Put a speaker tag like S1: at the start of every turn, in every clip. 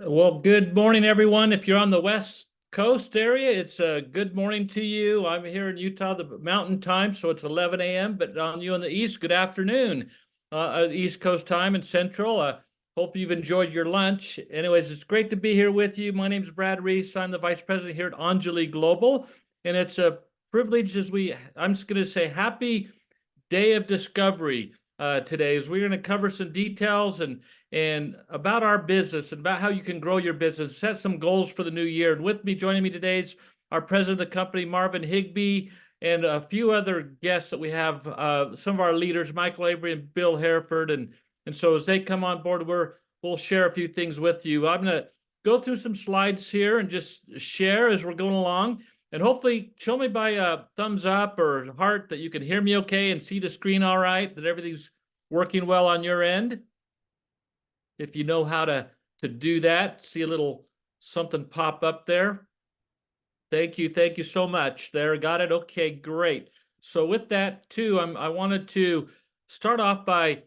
S1: Well, good morning, everyone. If you're on the West Coast area, it's a good morning to you. I'm here in Utah, the mountain time, so it's 11 a.m. But on you on the East, good afternoon, East Coast time and Central. Hope you've enjoyed your lunch. Anyways, it's great to be here with you. My name's Brad Reese. I'm the Vice President here at Anjali Global, and it's a privilege I'm just going to say happy Day of Discovery today, as we're going to cover some details and about our business and about how you can grow your business, set some goals for the new year. And with me, joining me today is our president of the company, Marvin Higbee, and a few other guests that we have, some of our leaders, Michael Avery and Bill Hereford. And so as they come on board, we'll share a few things with you. I'm going to go through some slides here and just share as we're going along. And hopefully show me by a thumbs up or heart that you can hear me okay and see the screen all right, that everything's working well on your end. If you know how to do that, see a little something pop up there. Thank you so much. There, got it. Okay, great. So with that too, I wanted to start off by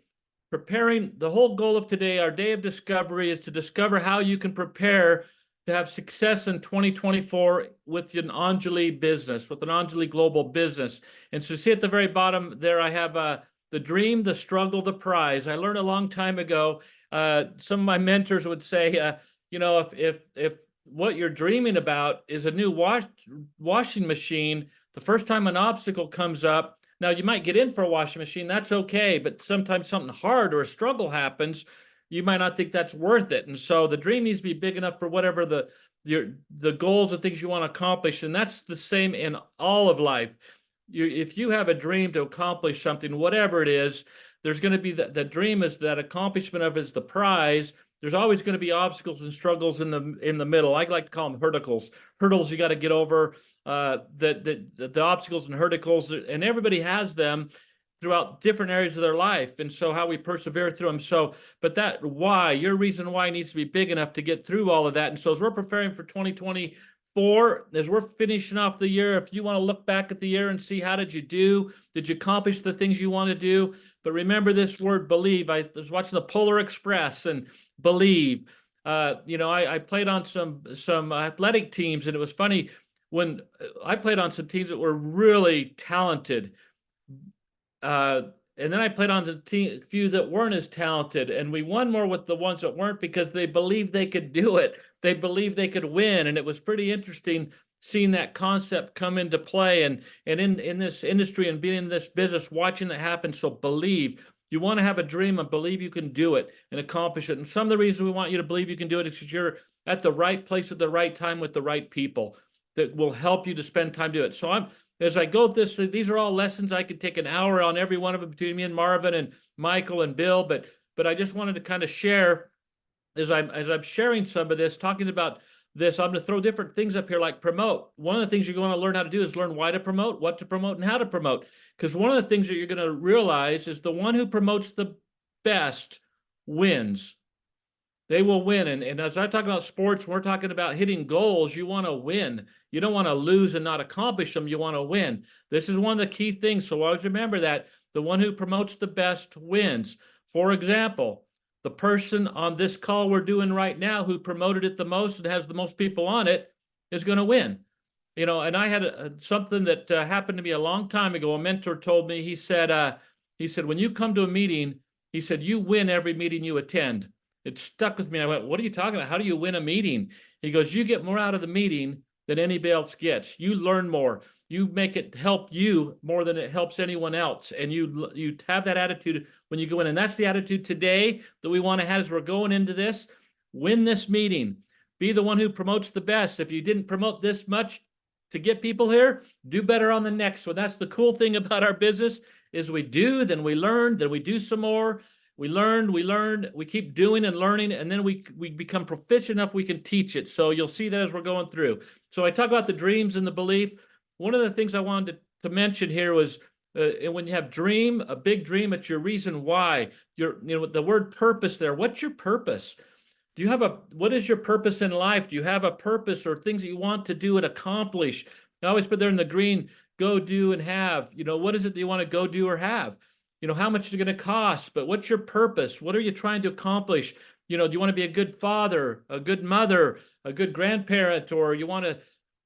S1: preparing. The whole goal of today, our day of discovery, is to discover how you can prepare to have success in 2024 with an Anjali business, with an Anjali Global business. And so see at the very bottom there, I have the dream, the struggle, the prize. I learned a long time ago, some of my mentors would say, if what you're dreaming about is a new washing machine, the first time an obstacle comes up, now you might get in for a washing machine, that's okay, but sometimes something hard or a struggle happens, you might not think that's worth it. And so the dream needs to be big enough for whatever the goals and things you want to accomplish. And that's the same in all of life. If you have a dream to accomplish something, whatever it is, there's going to be the dream is that accomplishment of is the prize. There's always going to be obstacles and struggles in the middle. I like to call them hurdles. Hurdles you got to get over, the obstacles and hurdles, and everybody has them throughout different areas of their life. And so how we persevere through them. So, but that why, your reason why needs to be big enough to get through all of that. And so as we're preparing for 2024, as we're finishing off the year, if you want to look back at the year and see how did you do, did you accomplish the things you want to do? But remember this word believe. I was watching the Polar Express and believe. I played on some athletic teams, and it was funny when I played on some teams that were really talented. And then I played on the few that weren't as talented, and we won more with the ones that weren't because they believed they could do it. They believed they could win, and it was pretty interesting seeing that concept come into play and in this industry and being in this business, watching that happen. So believe. You want to have a dream and believe you can do it and accomplish it. And some of the reasons we want you to believe you can do it is because you're at the right place at the right time with the right people that will help you to spend time to it. So as I go these are all lessons. I could take an hour on every one of them between me and Marvin and Michael and Bill, but I just wanted to kind of share as I'm sharing some of this, talking about this. I'm going to throw different things up here like promote. One of the things you're going to learn how to do is learn why to promote, what to promote, and how to promote. Because one of the things that you're going to realize is the one who promotes the best wins. They will win. And as I talk about sports, we're talking about hitting goals. You want to win. You don't want to lose and not accomplish them. You want to win. This is one of the key things. So always remember that the one who promotes the best wins. For example, the person on this call we're doing right now who promoted it the most and has the most people on it is going to win. And I had something that happened to me a long time ago. A mentor told me, he said, when you come to a meeting, he said, you win every meeting you attend. It stuck with me. I went, what are you talking about? How do you win a meeting? He goes, you get more out of the meeting than anybody else gets. You learn more. You make it help you more than it helps anyone else. And you have that attitude when you go in. And that's the attitude today that we want to have as we're going into this. Win this meeting. Be the one who promotes the best. If you didn't promote this much to get people here, do better on the next one. That's the cool thing about our business is we do, then we learn, then we do some more. We learn, we keep doing and learning, and then we become proficient enough we can teach it. So you'll see that as we're going through. So I talk about the dreams and the belief. One of the things I wanted to mention here was when you have dream, a big dream, it's your reason why. The word purpose there. What's your purpose? What is your purpose in life? Do you have a purpose or things that you want to do and accomplish? I always put there in the green, go do and have. What is it that you want to go do or have? How much is it going to cost? But what's your purpose? What are you trying to accomplish? You know, do you want to be a good father, a good mother, a good grandparent, or you want to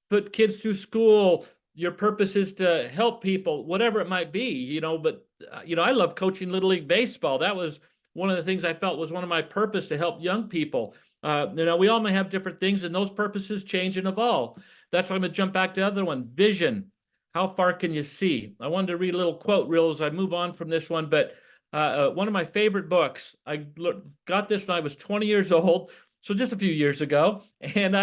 S1: put kids through school? Your purpose is to help people, whatever it might be, you know. But, you know, I love coaching Little League Baseball. That was one of the things I felt was one of my purpose, to help young people. You know, we all may have different things, and those purposes change and evolve. That's why I'm going to jump back to the other one, vision. How far can you see? I wanted to read a little quote real as I move on from this one, but one of my favorite books, I got this when I was 20 years old, so just a few years ago. And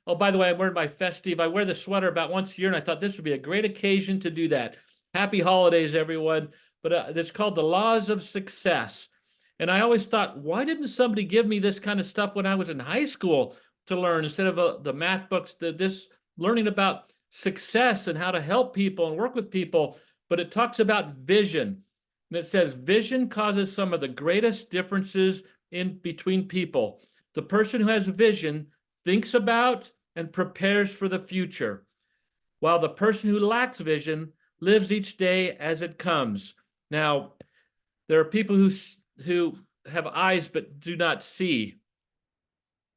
S1: oh, by the way, I'm wearing my festive, I wear the sweater about once a year, and I thought this would be a great occasion to do that. Happy holidays, everyone. But it's called The Laws of Success. And I always thought, why didn't somebody give me this kind of stuff when I was in high school to learn, instead of the math books, this learning about success and how to help people and work with people? But it talks about vision. And it says, vision causes some of the greatest differences in between people. The person who has vision thinks about and prepares for the future, while the person who lacks vision lives each day as it comes. Now, there are people who have eyes but do not see.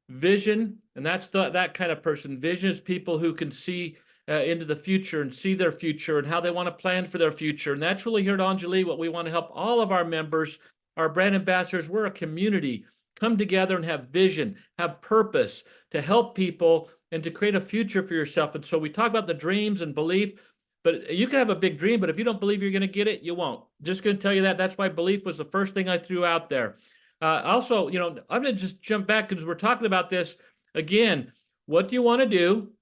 S1: Vision, and that's that kind of person. Vision is people who can see into the future and see their future and how they want to plan for their future. And that's really here at Anjali what we want to help all of our members, our brand ambassadors. We're a community. Come together and have vision, have purpose to help people and to create a future for yourself. And so we talk about the dreams and belief, but you can have a big dream, but if you don't believe you're going to get it, you won't. Just going to tell you that. That's why belief was the first thing I threw out there. Also, you know, I'm going to just jump back because we're talking about this again. What do you want to do?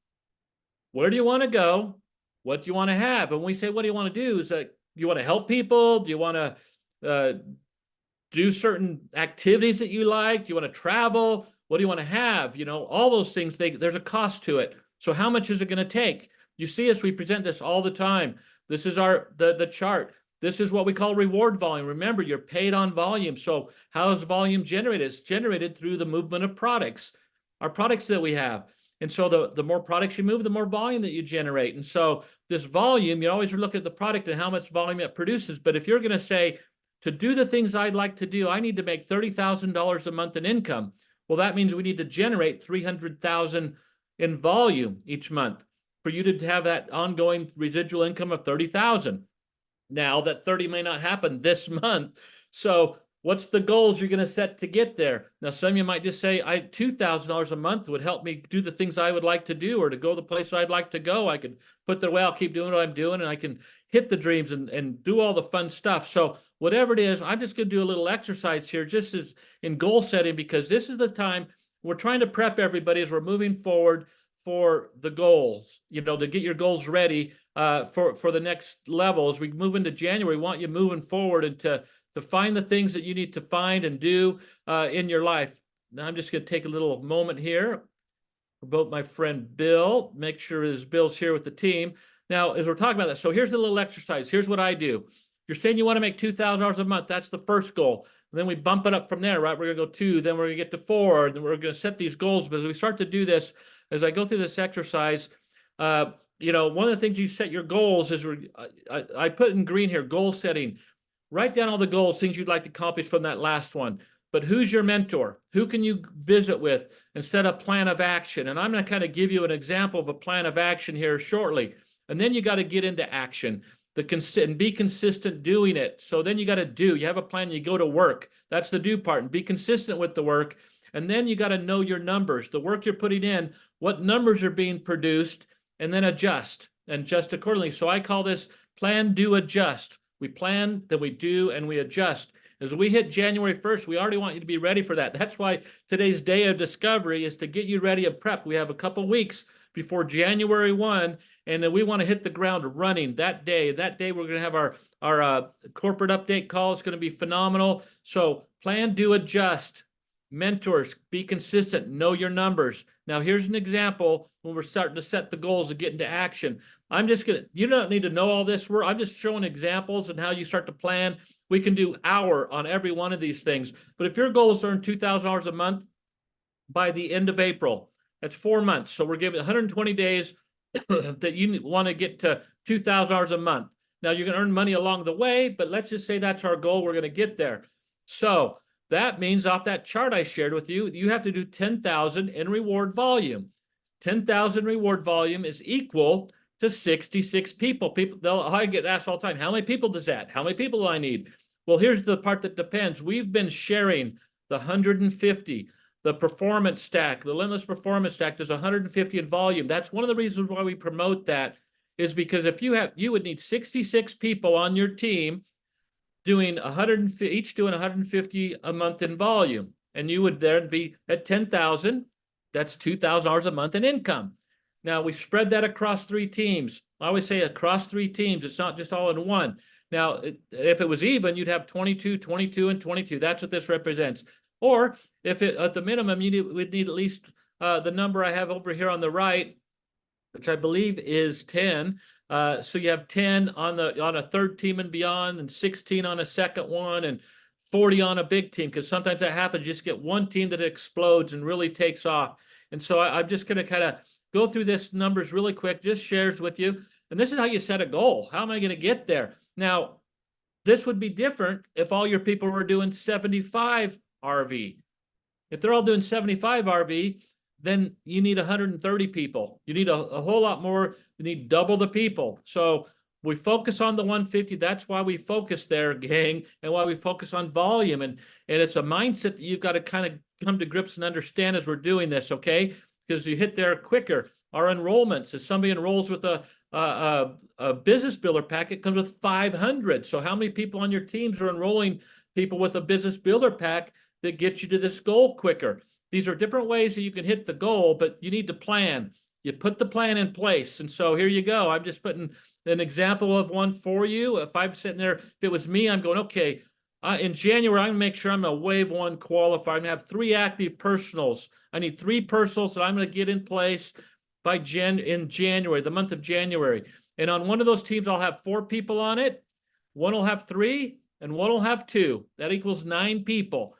S1: Where do you want to go? What do you want to have? And when we say, what do you want to do? Is that you want to help people? Do you want to do certain activities that you like? Do you want to travel? What do you want to have? You know, all those things, there's a cost to it. So how much is it going to take? You see us, we present this all the time. This is the chart. This is what we call reward volume. Remember, you're paid on volume. So how is volume generated? It's generated through the movement of products, our products that we have. And so the more products you move, the more volume that you generate. And so this volume, you always look at the product and how much volume it produces. But if you're going to say, to do the things I'd like to do, I need to make $30,000 a month in income. Well, that means we need to generate $300,000 in volume each month for you to have that ongoing residual income of $30,000. Now that 30 may not happen this month. So what's the goals you're going to set to get there? Now, some of you might just say, $2,000 a month would help me do the things I would like to do, or to go the place I'd like to go. I could put the way I'll keep doing what I'm doing, and I can hit the dreams and do all the fun stuff. So whatever it is, I'm just going to do a little exercise here, just as in goal setting, because this is the time we're trying to prep everybody as we're moving forward for the goals, you know, to get your goals ready for the next level. As we move into January, we want you moving forward and to find the things that you need to find and do in your life. Now, I'm just going to take a little moment here about my friend Bill, make sure Bill's here with the team. Now, as we're talking about that, so here's a little exercise. Here's what I do. You're saying you want to make $2,000 a month. That's the first goal. And then we bump it up from there, right? We're going to go 2, then we're going to get to 4, and then we're going to set these goals. But as we start to do this, as I go through this exercise, you know, one of the things you set your goals is, I put in green here, goal setting. Write down all the goals, things you'd like to accomplish from that last one. But who's your mentor? Who can you visit with and set a plan of action? And I'm going to kind of give you an example of a plan of action here shortly. And then you got to get into action, and be consistent doing it. So then you got to do. You have a plan, you go to work. That's the do part, and be consistent with the work. And then you got to know your numbers, the work you're putting in, what numbers are being produced, and then adjust accordingly. So I call this plan, do, adjust. We plan, then we do, and we adjust. As we hit January 1st, we already want you to be ready for that. That's why today's day of discovery is to get you ready and prep. We have a couple weeks before January 1, and then we want to hit the ground running that day. That day, we're going to have our corporate update call. It's going to be phenomenal. So plan, do, adjust. Mentors, be consistent, know your numbers. Now, here's an example when we're starting to set the goals and get into action. You don't need to know all this. I'm just showing examples and how you start to plan. We can do hour on every one of these things. But if your goal is to earn $2,000 a month by the end of April, that's 4 months. So we're giving 120 days that you want to get to $2,000 a month. Now, you're going to earn money along the way, but let's just say that's our goal. We're going to get there. So That means off that chart I shared with you, you have to do 10,000 in reward volume. 10,000 reward volume is equal to 66 people. I get asked all the time, how many people does that? How many people do I need? Well, here's the part that depends. We've been sharing the 150, the performance stack, the limitless performance stack. There's 150 in volume. That's one of the reasons why we promote that, is because if you would need 66 people on your team doing 150, each doing 150 a month in volume, and you would then be at 10,000. That's $2,000 a month in income. Now we spread that across 3 teams. I always say across 3 teams. It's not just all in one. Now, if it was even, you'd have 22, 22, and 22. That's what this represents. Or if it, at the minimum, we'd need at least the number I have over here on the right, which I believe is 10. So you have 10 on a third team and beyond, and 16 on a second one, and 40 on a big team, because sometimes that happens. You just get one team that explodes and really takes off. And so I'm just going to kind of go through this numbers really quick, just shares with you. And this is how you set a goal. How am I going to get there? Now, this would be different if all your people were doing 75 RV. If they're all doing 75 RV, then you need 130 people. You need a whole lot more. You need double the people. So we focus on the 150. That's why we focus there, gang, and why we focus on volume. And it's a mindset that you've got to kind of come to grips and understand as we're doing this, okay? Because you hit there quicker. Our enrollments, if somebody enrolls with a business builder pack, comes with 500. So how many people on your teams are enrolling people with a business builder pack that gets you to this goal quicker? These are different ways that you can hit the goal, but you need to plan. You put the plan in place. And so here you go. I'm just putting an example of one for you. If I'm sitting there, if it was me, I'm going, okay, in January, I'm going to make sure I'm a wave 1 qualifier. I'm going to have 3 active personals. I need 3 personals that I'm going to get in place by in January, the month of January. And on one of those teams, I'll have 4 people on it. One will have 3 and one will have 2. That equals 9 people,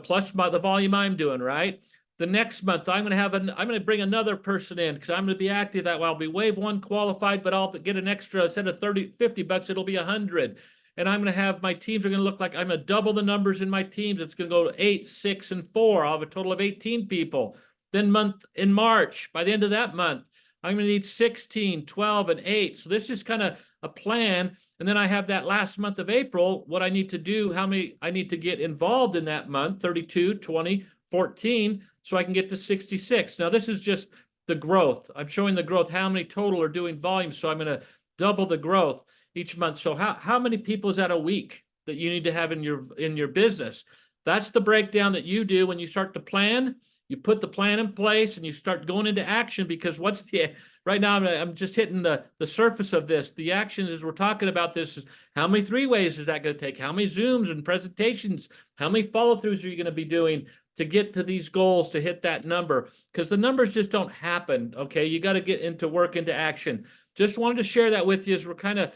S1: plus the volume I'm doing, right? The next month, I'm going to bring another person in because I'm going to be active that way. I'll be wave 1 qualified, but I'll get an extra, instead of $50, it'll be 100. And I'm going to have, my teams are going to look like, I'm going to double the numbers in my teams. It's going to go to 8, 6, and 4. I'll have a total of 18 people. Then in March, by the end of that month, I'm going to need 16, 12, and 8. So this is kind of a plan. And then I have that last month of April, what I need to do, how many I need to get involved in that month, 32, 20, 14, so I can get to 66. Now, this is just the growth. I'm showing the growth, how many total are doing volume. So I'm going to double the growth each month. So how many people is that a week that you need to have in your business? That's the breakdown that you do when you start to plan. You put the plan in place and you start going into action, because right now I'm just hitting the surface of this. The actions as we're talking about this is, how many 3-ways is that going to take? How many Zooms and presentations? How many follow-throughs are you going to be doing to get to these goals, to hit that number? Because the numbers just don't happen, okay? You got to get into work, into action. Just wanted to share that with you as we're kind of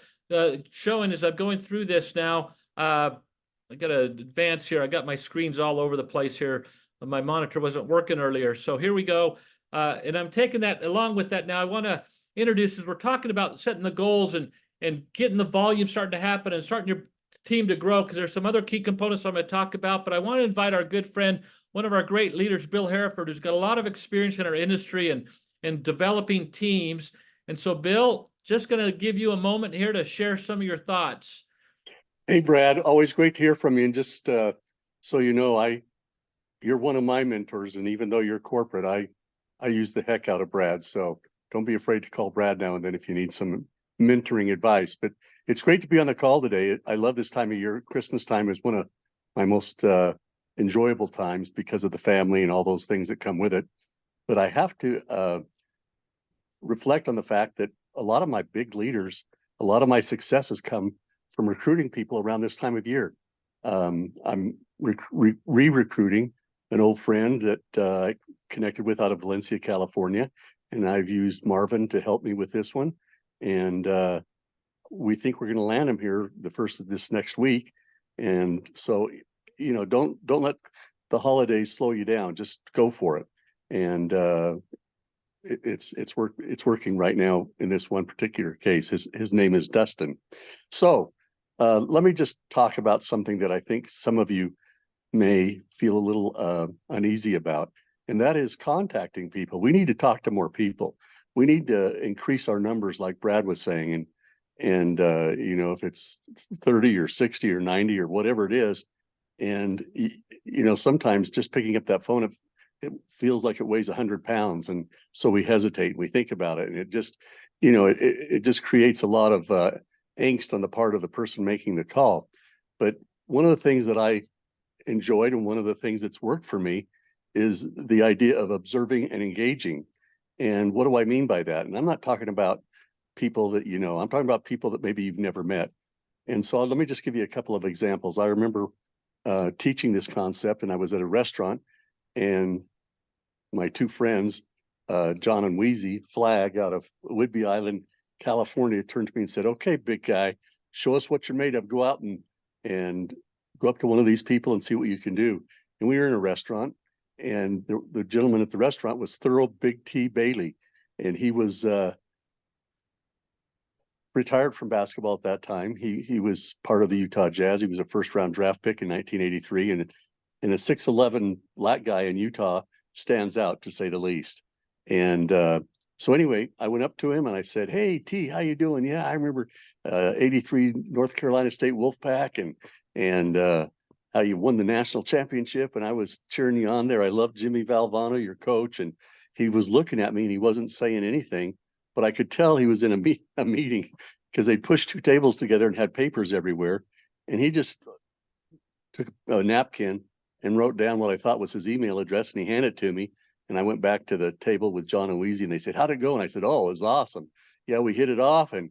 S1: showing, as I'm going through this now. I got to advance here. I got my screens all over the place here. My monitor wasn't working earlier. So here we go. And I'm taking that along with that. Now I want to introduce, as we're talking about setting the goals and getting the volume starting to happen and starting your team to grow, because there's some other key components I'm going to talk about. But I want to invite our good friend, one of our great leaders, Bill Hereford, who's got a lot of experience in our industry and developing teams. And so, Bill, just going to give you a moment here to share some of your thoughts.
S2: Hey, Brad, always great to hear from you. And just so you know, you're one of my mentors, and even though you're corporate, I use the heck out of Brad. So don't be afraid to call Brad now and then if you need some mentoring advice. But it's great to be on the call today. I love this time of year. Christmas time is one of my most enjoyable times because of the family and all those things that come with it. But I have to reflect on the fact that a lot of my big leaders, a lot of my successes come from recruiting people around this time of year. I'm re-recruiting an old friend that I connected with out of Valencia, California, and I've used Marvin to help me with this one. And we think we're going to land him here the first of this next week. And so, don't let the holidays slow you down. Just go for it. And it's working right now in this one particular case. His name is Dustin. So let me just talk about something that I think some of you may feel a little uneasy about, and that is contacting people. We need to talk to more people. We need to increase our numbers, like Brad was saying, and you know, if it's 30 or 60 or 90 or whatever it is, and you know, sometimes just picking up that phone, it feels like it weighs 100 pounds, and so we hesitate and we think about it, and it just, you know, it just creates a lot of angst on the part of the person making the call. But one of the things that I enjoyed, and one of the things that's worked for me, is the idea of observing and engaging. And what do I mean by that? And I'm not talking about people that you know, I'm talking about people that maybe you've never met. And so let me just give you a couple of examples. I remember teaching this concept, and I was at a restaurant, and my two friends, John and Wheezy Flag out of Whidbey Island, California, turned to me and said, "Okay, big guy, show us what you're made of. Go out and go up to one of these people and see what you can do." And we were in a restaurant, and the gentleman at the restaurant was Thurl Big T Bailey, and he was retired from basketball at that time. He was part of the Utah Jazz. He was a first round draft pick in 1983, and a 6'11" black guy in Utah stands out, to say the least. And so anyway, I went up to him and I said, "Hey T, how you doing? Yeah, I remember 83 North Carolina State Wolfpack, and how you won the national championship, and I was cheering you on there. I love Jimmy Valvano, your coach." And he was looking at me and he wasn't saying anything, but I could tell he was in a meeting, because they pushed two tables together and had papers everywhere. And he just took a napkin and wrote down what I thought was his email address, and he handed it to me. And I went back to the table with John and Wheezy, and they said, "How'd it go?" And I said, "Oh, it was awesome. Yeah, we hit it off, and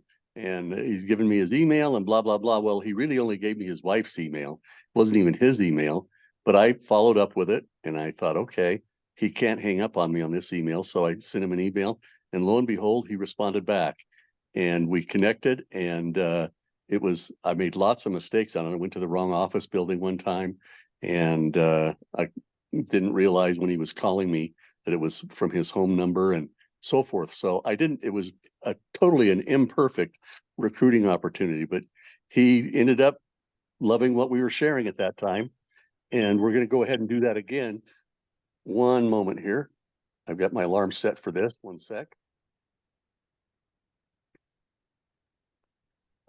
S2: he's given me his email and blah, blah, blah." Well, he really only gave me his wife's email. It wasn't even his email, but I followed up with it, and I thought, okay, he can't hang up on me on this email. So I sent him an email, and lo and behold, he responded back, and we connected. And I made lots of mistakes on it. I went to the wrong office building one time, and I didn't realize when he was calling me that it was from his home number and so forth. So it was totally an imperfect recruiting opportunity, but he ended up loving what we were sharing at that time. And we're going to go ahead and do that again. One moment here. I've got my alarm set for this. One sec.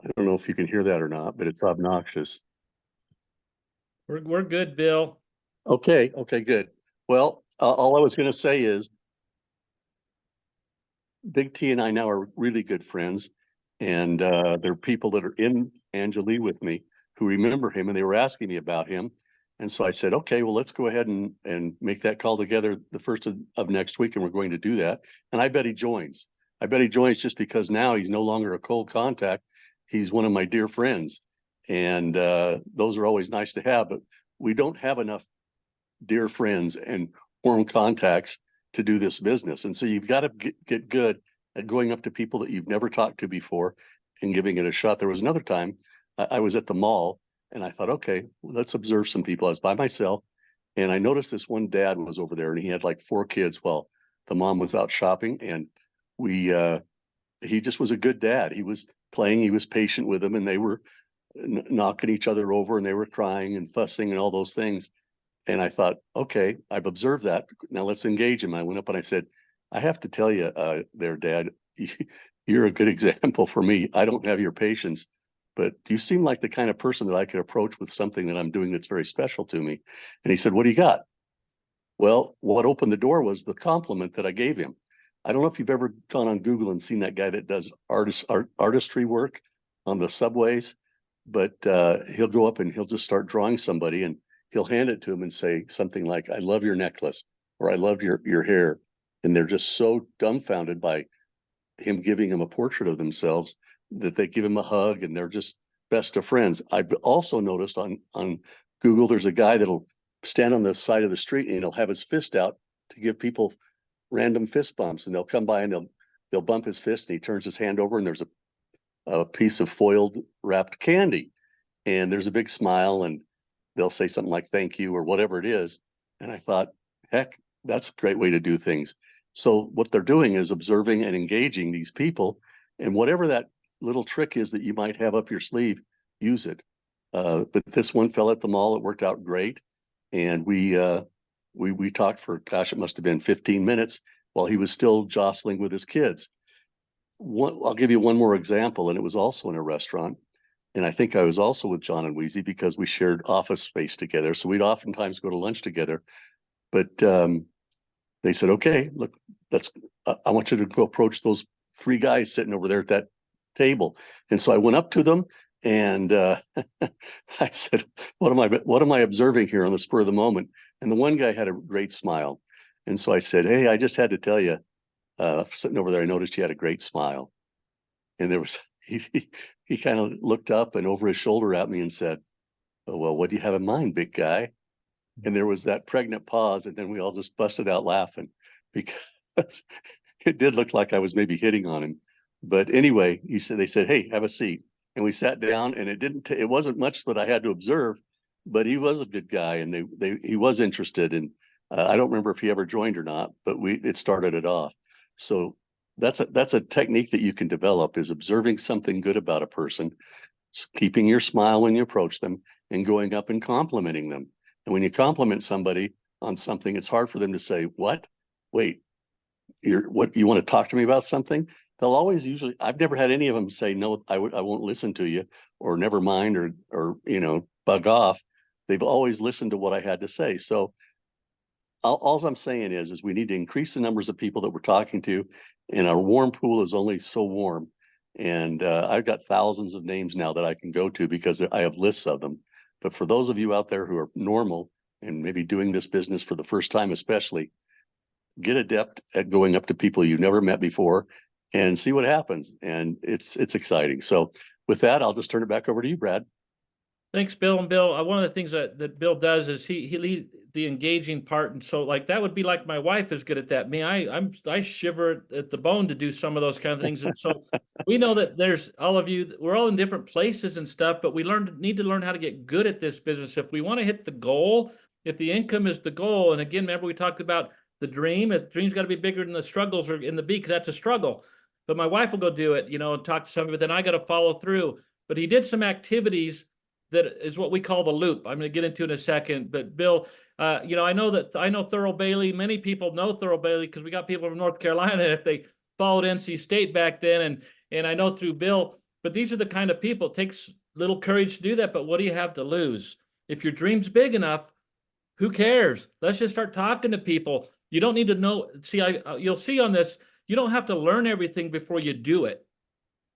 S2: I don't know if you can hear that or not, but it's obnoxious.
S1: We're good, Bill.
S2: Okay, good. Well, all I was going to say is Big T and I now are really good friends, and there are people that are in Angeles with me who remember him, and they were asking me about him. And so I said, okay, well, let's go ahead and make that call together the first of next week, and we're going to do that. And I bet he joins. I bet he joins just because now he's no longer a cold contact. He's one of my dear friends, and those are always nice to have. But we don't have enough dear friends and warm contacts to do this business. And so you've got to get good at going up to people that you've never talked to before and giving it a shot. There was another time I was at the mall, and I thought, okay, let's observe some people. I was by myself, and I noticed this one dad was over there, and he had like 4 kids while the mom was out shopping. And he just was a good dad. He was playing, he was patient with them, and they were knocking each other over, and they were crying and fussing and all those things. And I thought, okay, I've observed that. Now let's engage him. I went up and I said, "I have to tell you, there, Dad, you're a good example for me. I don't have your patience, but you seem like the kind of person that I could approach with something that I'm doing that's very special to me." And he said, "What do you got?" Well, what opened the door was the compliment that I gave him. I don't know if you've ever gone on Google and seen that guy that does artistry work on the subways, but he'll go up and he'll just start drawing somebody, and he'll hand it to him and say something like, "I love your necklace," or "I love your hair." And they're just so dumbfounded by him giving them a portrait of themselves that they give him a hug, and they're just best of friends. I've also noticed on Google, there's a guy that'll stand on the side of the street and he'll have his fist out to give people random fist bumps, and they'll come by and they'll bump his fist, and he turns his hand over and there's a piece of foiled wrapped candy, and there's a big smile, and they'll say something like "thank you" or whatever it is. And I thought, heck, that's a great way to do things. So what they're doing is observing and engaging these people, and whatever that little trick is that you might have up your sleeve, use it. But this one fell at the mall, it worked out great. And we talked for, gosh, it must have been 15 minutes while he was still jostling with his kids. I'll give you one more example, and it was also in a restaurant. And I think I was also with John and Wheezy because we shared office space together. So we'd oftentimes go to lunch together. But they said, okay, look, I want you to go approach those three guys sitting over there at that table. And so I went up to them and I said, what am I observing here on the spur of the moment? And the one guy had a great smile. And so I said, hey, I just had to tell you, sitting over there, I noticed he had a great smile. And there was, he kind of looked up and over his shoulder at me and said, oh, well, what do you have in mind, big guy? And there was that pregnant pause, and then we all just busted out laughing because it did look like I was maybe hitting on him. But anyway, they said, hey, have a seat. And we sat down, and it wasn't much that I had to observe, but he was a good guy, and he was interested. And I don't remember if he ever joined or not, but it started it off. So that's a technique that you can develop, is observing something good about a person, keeping your smile when you approach them, and going up and complimenting them. And when you compliment somebody on something, it's hard for them to say, what? Wait, you want to talk to me about something? They'll always usually, I've never had any of them say, no, I won't listen to you, or never mind, or bug off. They've always listened to what I had to say. So all I'm saying is we need to increase the numbers of people that we're talking to, and our warm pool is only so warm. And I've got thousands of names now that I can go to because I have lists of them. But for those of you out there who are normal and maybe doing this business for the first time, especially, get adept at going up to people you've never met before and see what happens. And it's exciting. So with that, I'll just turn it back over to you, Brad.
S1: Thanks, Bill. And Bill, one of the things that Bill does is he leads the engaging part. And so like that would be like my wife is good at that. Me, I shiver at the bone to do some of those kind of things. And so we know that there's all of you, we're all in different places and stuff, but we need to learn how to get good at this business. If we want to hit the goal, if the income is the goal, and again, remember we talked about the dream. The dream's got to be bigger than the struggles or in the B, because that's a struggle. But my wife will go do it, and talk to somebody, but then I got to follow through. But he did some activities that is what we call the loop. I'm going to get into in a second. But Bill, I know Thurl Bailey. Many people know Thurl Bailey because we got people from North Carolina if they followed NC State back then, and I know through Bill. But these are the kind of people. It takes little courage to do that. But what do you have to lose? If your dream's big enough, who cares? Let's just start talking to people. You don't need to know. See, you'll see on this, you don't have to learn everything before you do it.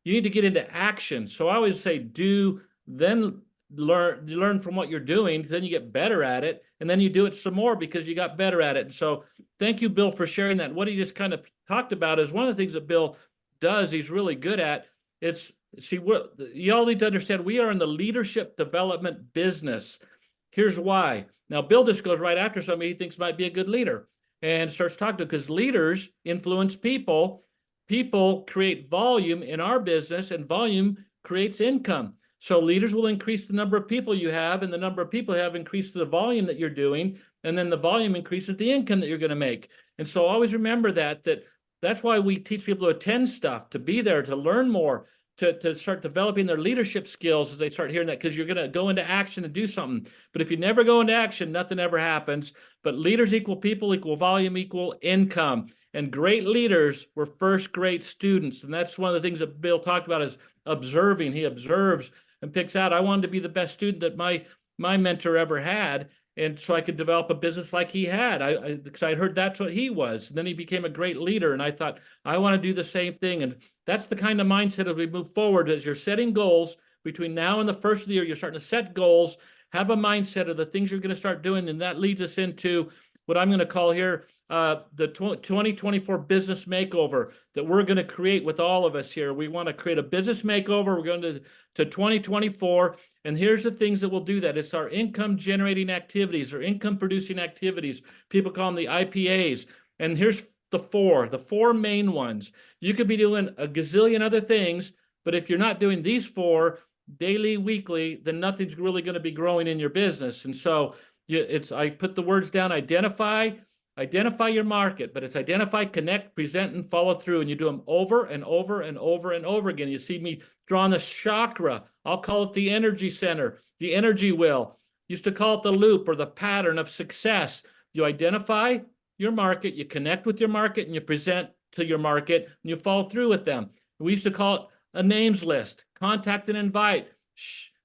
S1: You need to get into action. So I always say do, then learn from what you're doing, then you get better at it, and then you do it some more because you got better at it. And so thank you, Bill, for sharing that. What he just kind of talked about is one of the things that Bill does, he's really good at. You all need to understand, we are in the leadership development business. Here's why. Now, Bill just goes right after somebody he thinks might be a good leader and starts talking to, because leaders influence people. People create volume in our business, and volume creates income. So leaders will increase the number of people you have, and the number of people you have increases the volume that you're doing, and then the volume increases the income that you're going to make. And so always remember that's why we teach people to attend stuff, to be there, to learn more, to start developing their leadership skills as they start hearing that, because you're going to go into action and do something. But if you never go into action, nothing ever happens. But leaders equal people, equal volume, equal income. And great leaders were first great students. And that's one of the things that Bill talked about, is observing. He observes and picks out, I wanted to be the best student that my mentor ever had. And so I could develop a business like he had, because I heard that's what he was. And then he became a great leader. And I thought, I want to do the same thing. And that's the kind of mindset as we move forward, as you're setting goals between now and the first of the year. You're starting to set goals, have a mindset of the things you're going to start doing. And that leads us into what I'm going to call here the 2024 business makeover that we're going to create with all of us here. We want to create a business makeover. We're going to 2024. And here's the things that will do that. It's our income generating activities or income producing activities. People call them the IPAs. And here's the four main ones. You could be doing a gazillion other things, but if you're not doing these four daily, weekly, then nothing's really going to be growing in your business. And so I put the words down: identify your market, but it's identify, connect, present, and follow through. And you do them over and over and over and over again. You see me drawing the chakra. I'll call it the energy center, the energy wheel. Used to call it the loop or the pattern of success. You identify your market, you connect with your market, and you present to your market, and you follow through with them. We used to call it a names list, contact and invite,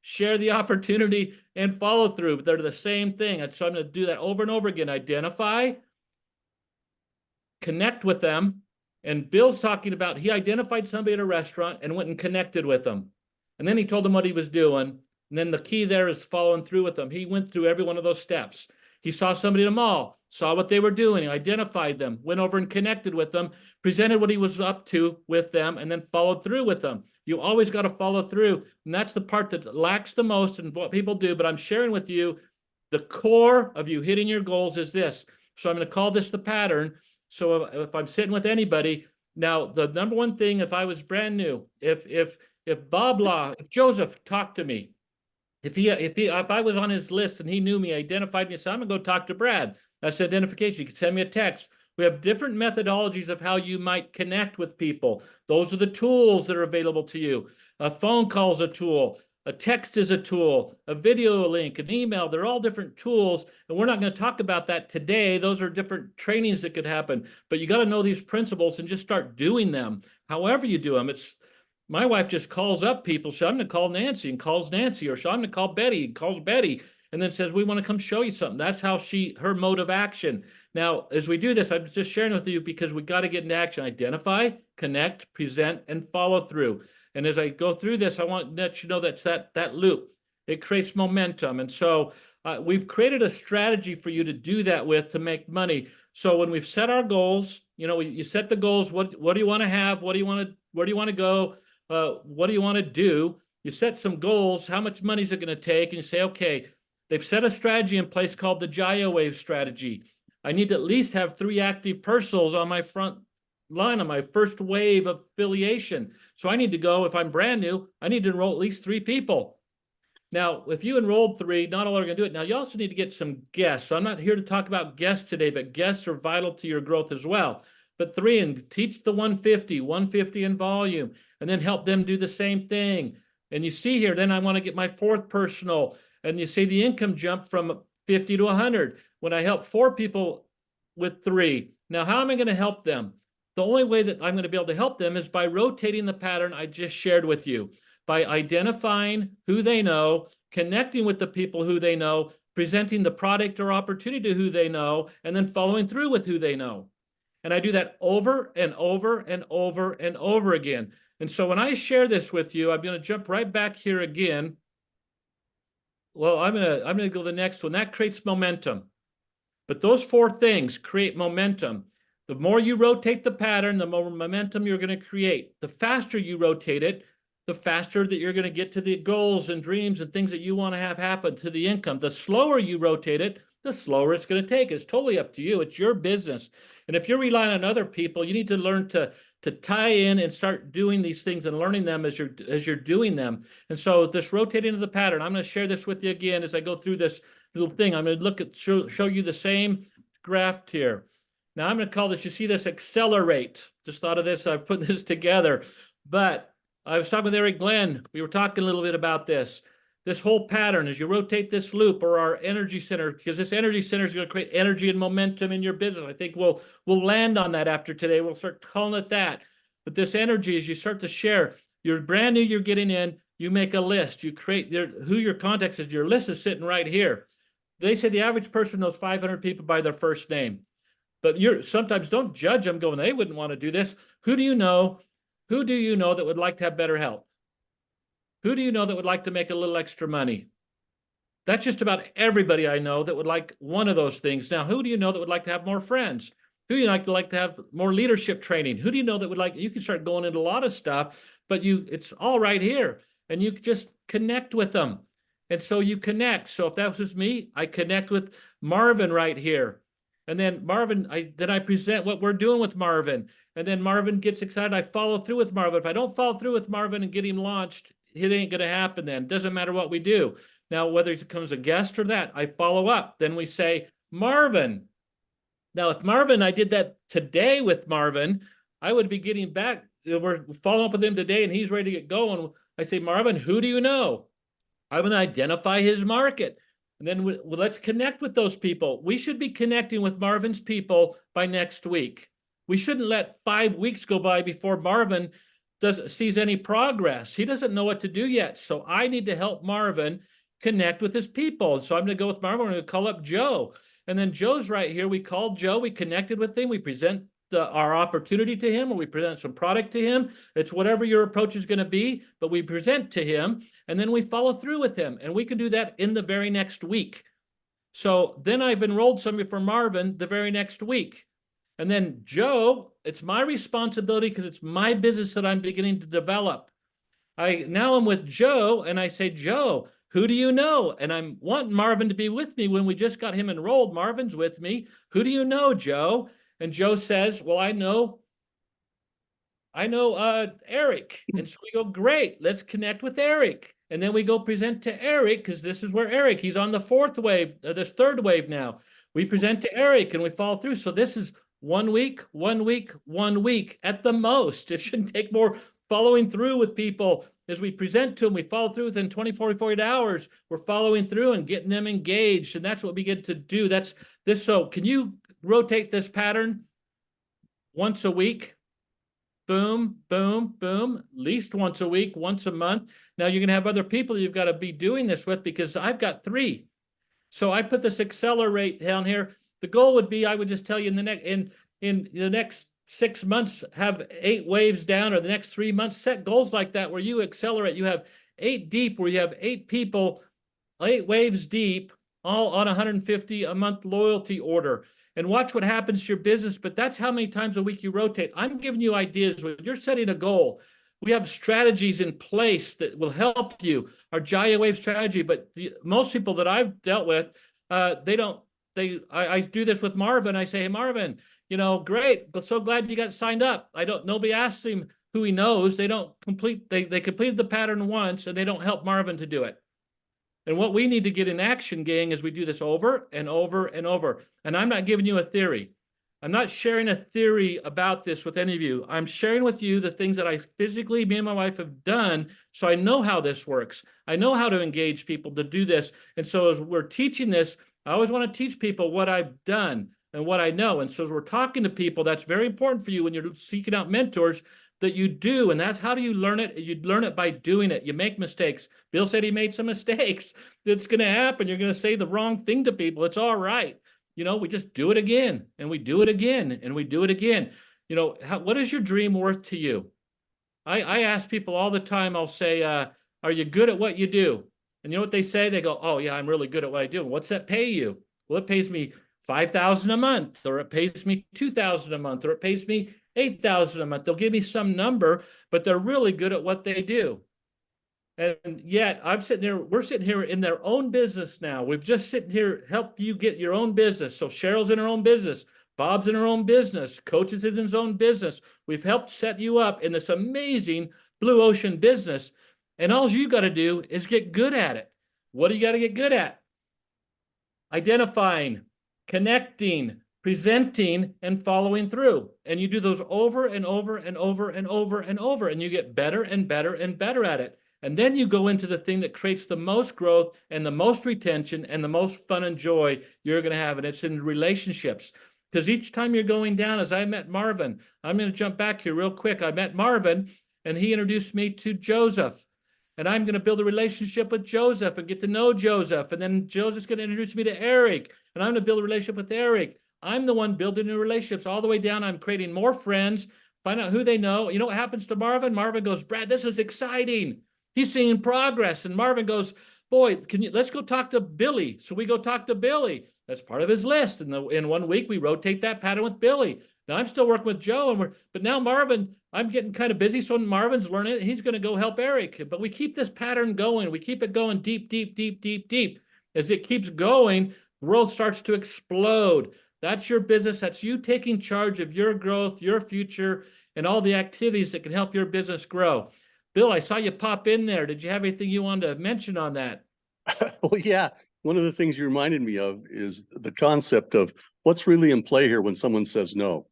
S1: share the opportunity and follow through, but they're the same thing. And so I'm going to do that over and over again. Identify, connect with them. And Bill's talking about, he identified somebody at a restaurant and went and connected with them. And then he told them what he was doing. And then the key there is following through with them. He went through every one of those steps. He saw somebody in a mall, saw what they were doing, identified them, went over and connected with them, presented what he was up to with them, and then followed through with them. You always got to follow through. And that's the part that lacks the most in what people do. But I'm sharing with you, the core of you hitting your goals is this. So I'm going to call this the pattern. So if I'm sitting with anybody, now the number one thing, if I was brand new, if Bob Law, if Joseph talked to me, if I was on his list and he knew me, identified me, said, I'm gonna go talk to Brad. That's identification. You can send me a text. We have different methodologies of how you might connect with people. Those are the tools that are available to you. A phone call is a tool. A text is a tool. A video link, an email. They're all different tools. And we're not going to talk about that today. Those are different trainings that could happen. But you got to know these principles and just start doing them. However you do them. My wife just calls up people. So I'm going to call Nancy and calls Nancy, or so I'm going to call Betty and calls Betty, and then says, we want to come show you something. That's how her mode of action. Now, as we do this, I'm just sharing with you because we got to get into action. Identify, connect, present, and follow through. And as I go through this, I want to let you know that's that loop. It creates momentum. And so we've created a strategy for you to do that with to make money. So when we've set our goals, you set the goals. What do you want to have? Where do you want to go? What do you want to do? You set some goals. How much money is it going to take? And you say, okay, they've set a strategy in place called the GIO-WAVE strategy. I need to at least have 3 active personals on my front line on my first wave of affiliation. So I need to go, if I'm brand new, I need to enroll at least 3 people. Now, if you enrolled 3, not all are going to do it. Now, you also need to get some guests. So I'm not here to talk about guests today, but guests are vital to your growth as well. But 3, and teach the 150 in volume, and then help them do the same thing. And you see here, then I want to get my 4th personal, and you see the income jump from 50 to 100 when I help 4 people with 3. Now, how am I going to help them? The only way that I'm going to be able to help them is by rotating the pattern I just shared with you, by identifying who they know, connecting with the people who they know, presenting the product or opportunity to who they know, and then following through with who they know. And I do that over and over and over and over again. And so when I share this with you, I'm going to jump right back here again. Well, I'm going to go to the next one. That creates momentum. But those 4 things create momentum. The more you rotate the pattern, the more momentum you're going to create. The faster you rotate it, the faster that you're going to get to the goals and dreams and things that you want to have happen, to the income. The slower you rotate it, the slower it's going to take. It's totally up to you. It's your business. And if you're relying on other people, you need to learn to tie in and start doing these things and learning them as you're doing them. And so this rotating of the pattern, I'm going to share this with you again as I go through this little thing. I'm going to show you the same graph here. Now I'm going to call this, you see this accelerate. Just thought of this, I put this together. But I was talking with Eric Glenn. We were talking a little bit about this. This whole pattern, as you rotate this loop, or our energy center, because this energy center is going to create energy and momentum in your business. I think we'll land on that after today. We'll start calling it that. But this energy, as you start to share, you're brand new, you're getting in, you make a list, you create who your contacts is. Your list is sitting right here. They said the average person knows 500 people by their first name. But sometimes don't judge them going, they wouldn't want to do this. Who do you know? Who do you know that would like to have better health? Who do you know that would like to make a little extra money? That's just about everybody I know that would like one of those things. Now, who do you know that would like to have more friends? Who do you like to have more leadership training? Who do you know that would like, you can start going into a lot of stuff, but it's all right here. And you just connect with them. And so you connect. So if that was me, I connect with Marvin right here. And then Marvin, I present what we're doing with Marvin. And then Marvin gets excited. I follow through with Marvin. If I don't follow through with Marvin and get him launched, it ain't going to happen then. Doesn't matter what we do. Now, whether it becomes a guest or that, I follow up. Then we say, Marvin. Now, if Marvin, I did that today with Marvin, I would be getting back. We're following up with him today and he's ready to get going. I say, Marvin, who do you know? I'm going to identify his market. And then let's connect with those people. We should be connecting with Marvin's people by next week. We shouldn't let 5 weeks go by before Marvin sees any progress. He doesn't know what to do yet. So I need to help Marvin connect with his people. So I'm going to go with Marvin. We're going to call up Joe. And then Joe's right here. We called Joe. We connected with him. We present our opportunity to him, or we present some product to him. It's whatever your approach is going to be, but we present to him, and then we follow through with him. And we can do that in the very next week. So then I've enrolled somebody for Marvin the very next week. And then Joe, it's my responsibility because it's my business that I'm beginning to develop. Now I'm with Joe, and I say, Joe, who do you know? And I'm wanting Marvin to be with me when we just got him enrolled. Marvin's with me. Who do you know, Joe? And Joe says, well, I know Eric. And so we go, great, let's connect with Eric. And then we go present to Eric, because this is where Eric, he's on the fourth wave, this third wave now. We present to Eric and we follow through. So this is 1 week, 1 week, 1 week at the most. It shouldn't take more following through with people. As we present to them, we follow through within 24 to 48 hours. We're following through and getting them engaged. And that's what we get to do. That's this. So can you rotate this pattern once a week? Boom, boom, boom, at least once a week, once a month. Now you're going to have other people you've got to be doing this with, because I've got 3. So I put this accelerate down here. The goal would be, I would just tell you in the next 6 months, have 8 waves down, or the next 3 months, set goals like that where you accelerate. You have 8 deep, where you have 8 people, 8 waves deep, all on 150 a month loyalty order. And watch what happens to your business. But that's how many times a week you rotate. I'm giving you ideas. When you're setting a goal, we have strategies in place that will help you. Our Jaya Wave strategy. But most people that I've dealt with, I do this with Marvin. I say, hey, Marvin, great, but so glad you got signed up. Nobody asks him who he knows. They don't complete, they completed the pattern once, and they don't help Marvin to do it. And what we need to get in action, gang, is we do this over and over and over. And I'm not giving you a theory. I'm not sharing a theory about this with any of you. I'm sharing with you the things that I physically, me and my wife, have done, so I know how this works. I know how to engage people to do this. And so as we're teaching this, I always want to teach people what I've done and what I know. And so as we're talking to people, that's very important for you when you're seeking out mentors, that you do. And that's how do you learn it? You learn it by doing it. You make mistakes. Bill said he made some mistakes. It's going to happen. You're going to say the wrong thing to people. It's all right. We just do it again, and we do it again, and we do it again. What is your dream worth to you? I ask people all the time, I'll say, are you good at what you do? And you know what they say? They go, oh yeah, I'm really good at what I do. What's that pay you? Well, it pays me $5,000 a month, or it pays me $2,000 a month, or it pays me $8,000 a month. They'll give me some number, but they're really good at what they do. And yet we're sitting here in their own business now. We've just sitting here, help you get your own business. So Cheryl's in her own business. Bob's in her own business. Coach is in his own business. We've helped set you up in this amazing blue ocean business. And all you got to do is get good at it. What do you got to get good at? Identifying, connecting, presenting, and following through. And you do those over and over and over and over and over, and you get better and better and better at it. And then you go into the thing that creates the most growth and the most retention and the most fun and joy you're going to have. And it's in relationships. Because each time you're going down, as I met Marvin, I'm going to jump back here real quick. I met Marvin, and he introduced me to Joseph. And I'm going to build a relationship with Joseph and get to know Joseph. And then Joseph's going to introduce me to Eric. And I'm going to build a relationship with Eric. I'm the one building new relationships all the way down. I'm creating more friends, find out who they know. You know what happens to Marvin? Marvin goes, Brad, this is exciting. He's seeing progress. And Marvin goes, boy, let's go talk to Billy. So we go talk to Billy. That's part of his list. And in 1 week, we rotate that pattern with Billy. Now I'm still working with Joe, but now Marvin, I'm getting kind of busy. So Marvin's learning it. He's going to go help Eric. But we keep this pattern going. We keep it going deep, deep, deep, deep, deep. As it keeps going, the world starts to explode. That's your business. That's you taking charge of your growth, your future, and all the activities that can help your business grow. Bill, I saw you pop in there. Did you have anything you wanted to mention on that?
S2: Well, yeah. One of the things you reminded me of is the concept of what's really in play here when someone says no.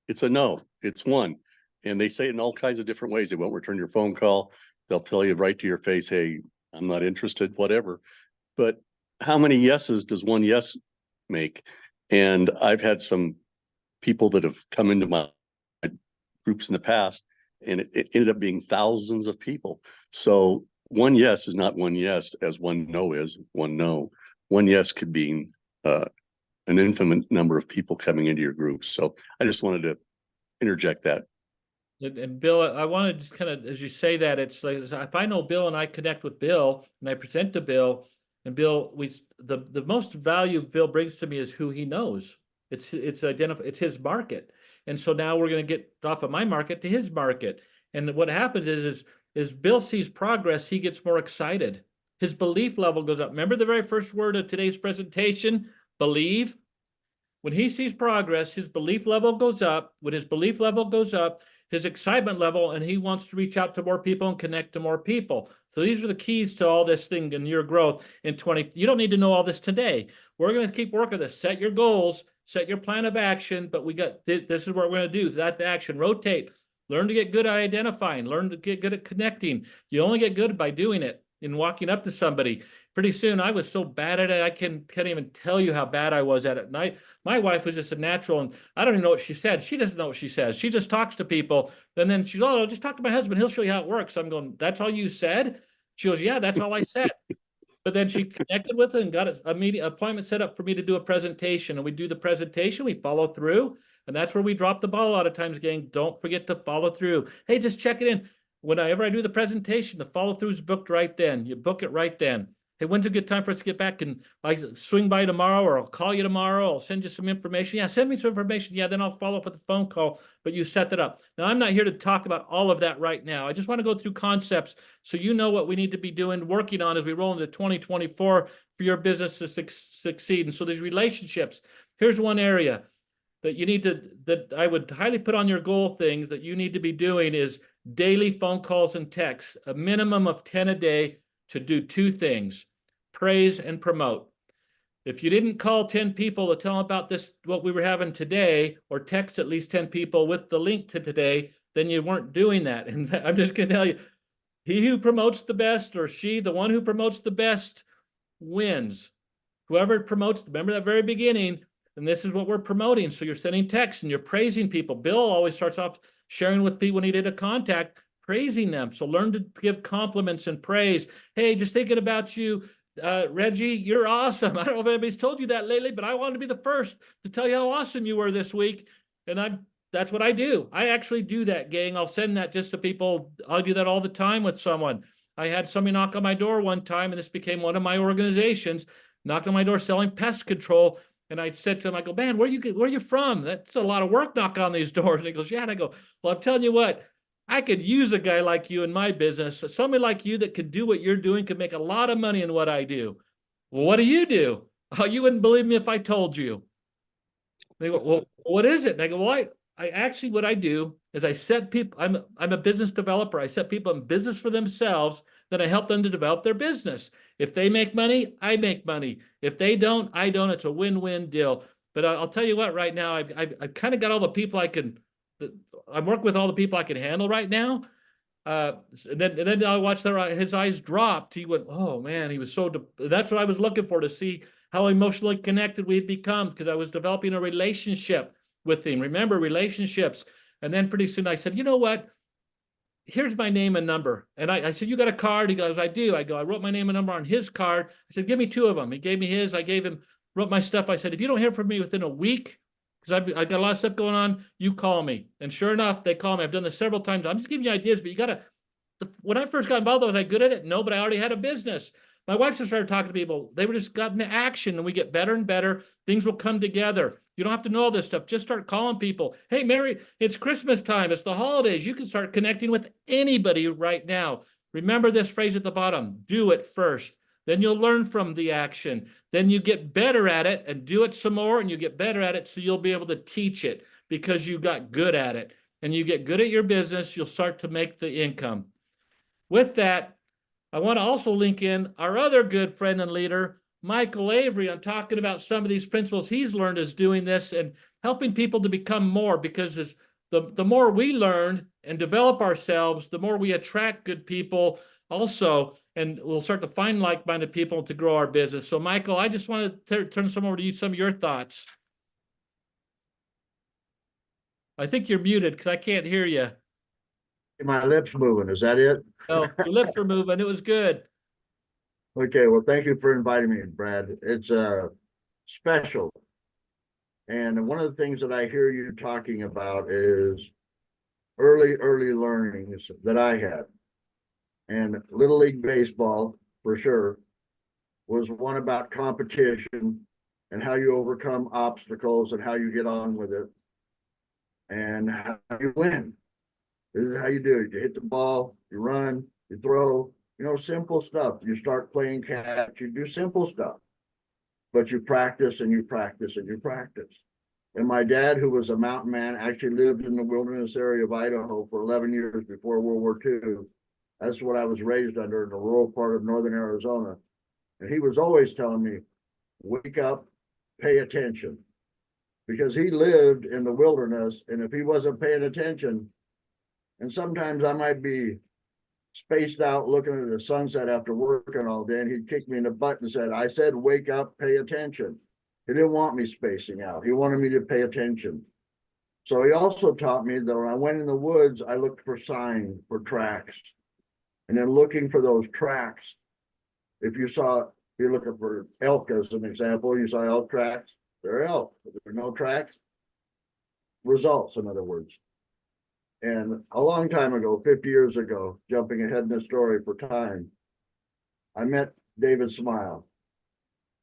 S2: It's a no. It's one. And they say it in all kinds of different ways. They won't return your phone call. They'll tell you right to your face, hey, I'm not interested, whatever. But how many yeses does one yes make? And I've had some people that have come into my groups in the past, and it ended up being thousands of people. So one yes is not one yes as one no is one no. One yes could be an infinite number of people coming into your group. So I just wanted to interject that.
S1: And Bill, I want to just kind of, as you say that, it's like, if I know Bill and I connect with Bill and I present to Bill, and Bill, the most value Bill brings to me is who he knows. It's his market. And so now we're going to get off of my market to his market. And what happens is Bill sees progress, he gets more excited. His belief level goes up. Remember the very first word of today's presentation, believe? When he sees progress, his belief level goes up. When his belief level goes up, his excitement level, and he wants to reach out to more people and connect to more people. So these are the keys to all this thing in your growth in 20. You don't need to know all this today. We're going to keep working this. Set your goals, set your plan of action, but this is what we're going to do. That's action. Rotate. Learn to get good at identifying. Learn to get good at connecting. You only get good by doing it and walking up to somebody. Pretty soon, I was so bad at it, I can't even tell you how bad I was at it. And my wife was just a natural, and I don't even know what she said. She doesn't know what she says. She just talks to people, and then she's, oh, just talk to my husband. He'll show you how it works. I'm going, that's all you said? She goes, yeah, that's all I said. But then she connected with it and got an immediate appointment set up for me to do a presentation. And we do the presentation, we follow through, and that's where we drop the ball a lot of times, gang. Don't forget to follow through. Hey, just check it in. Whenever I do the presentation, the follow through is booked right then. You book it right then. Hey, when's a good time for us to get back? And I swing by tomorrow, or I'll call you tomorrow. I'll send you some information. Yeah, send me some information. Yeah, then I'll follow up with a phone call, but you set that up. Now, I'm not here to talk about all of that right now. I just want to go through concepts so you know what we need to be doing, working on as we roll into 2024 for your business to succeed. And so these relationships, here's one area that you need to, that I would highly put on your goal things that you need to be doing is daily phone calls and texts, a minimum of 10 a day to do two things: praise and promote. If you didn't call 10 people to tell them about this, what we were having today, or text at least 10 people with the link to today, then you weren't doing that. And I'm just going to tell you, he who promotes the best, or the one who promotes the best, wins. Whoever promotes, remember that very beginning, and this is what we're promoting. So you're sending texts and you're praising people. Bill always starts off sharing with people when he did a contact, praising them. So learn to give compliments and praise. Hey, just thinking about you, Reggie, you're awesome. I don't know if anybody's told you that lately, but I wanted to be the first to tell you how awesome you were this week. And that's what I do. I actually do that, gang. I'll send that just to people. I'll do that all the time with someone. I had somebody knock on my door one time, and this became one of my organizations, knocked on my door selling pest control. And I said to him, I go, man, where are you from? That's a lot of work, knock on these doors. And he goes, yeah. And I go, well, I'm telling you what, I could use a guy like you in my business. Somebody like you that can do what you're doing could make a lot of money in what I do. Well, what do you do? Oh, you wouldn't believe me if I told you. They go, well, what is it? And I go, well, I actually, what I do is I set people, I'm a business developer. I set people in business for themselves. Then I help them to develop their business. If they make money, I make money. If they don't, I don't. It's a win-win deal. But I'll tell you what, right now, I've kind of got all the people I'm working with all the people I can handle right now. And then I watched his eyes dropped. He went, oh man, he was that's what I was looking for, to see how emotionally connected we'd become, because I was developing a relationship with him. Remember, relationships. And then pretty soon I said, you know what? Here's my name and number. And I said, you got a card? He goes, I do. I go, I wrote my name and number on his card. I said, give me two of them. He gave me his. I gave him, wrote my stuff. I said, if you don't hear from me within a week, because I got a lot of stuff going on, you call me. And sure enough, they call me. I've done this several times. I'm just giving you ideas, but you got to, when I first got involved, was I good at it? No, but I already had a business. My wife just started talking to people. They were just got into action, and we get better and better. Things will come together. You don't have to know all this stuff. Just start calling people. Hey, Mary, it's Christmas time. It's the holidays. You can start connecting with anybody right now. Remember this phrase at the bottom: do it first. Then you'll learn from the action. Then you get better at it and do it some more, and you get better at it, so you'll be able to teach it because you got good at it. And you get good at your business, you'll start to make the income. With that, I want to also link in our other good friend and leader, Michael Avery. I'm talking about some of these principles he's learned as doing this and helping people to become more, because the more we learn and develop ourselves, the more we attract good people, also, and we'll start to find like-minded people to grow our business. So Michael, I just want to turn some over to you, some of your thoughts. I think you're muted because I can't hear you.
S3: My lips moving, is that it?
S1: Oh, your lips are moving. It was good.
S3: Okay, well, thank you for inviting me, Brad. It's special. And one of the things that I hear you talking about is early learnings that I had. And Little League Baseball, for sure, was one about competition and how you overcome obstacles and how you get on with it and how you win. This is how you do it. You hit the ball, you run, you throw, simple stuff. You start playing catch, you do simple stuff, but you practice and you practice and you practice. And my dad, who was a mountain man, actually lived in the wilderness area of Idaho for 11 years before World War II. That's what I was raised under, in the rural part of northern Arizona. And he was always telling me, wake up, pay attention. Because he lived in the wilderness, and if he wasn't paying attention, and sometimes I might be spaced out looking at the sunset after working all day, and he'd kick me in the butt and said, I said, wake up, pay attention. He didn't want me spacing out. He wanted me to pay attention. So he also taught me that when I went in the woods, I looked for signs, for tracks. And then looking for those tracks, if you're looking for elk as an example, you saw elk tracks, they're elk. If there are no tracks, results, in other words. And a long time ago, 50 years ago, jumping ahead in the story for time, I met David Smile.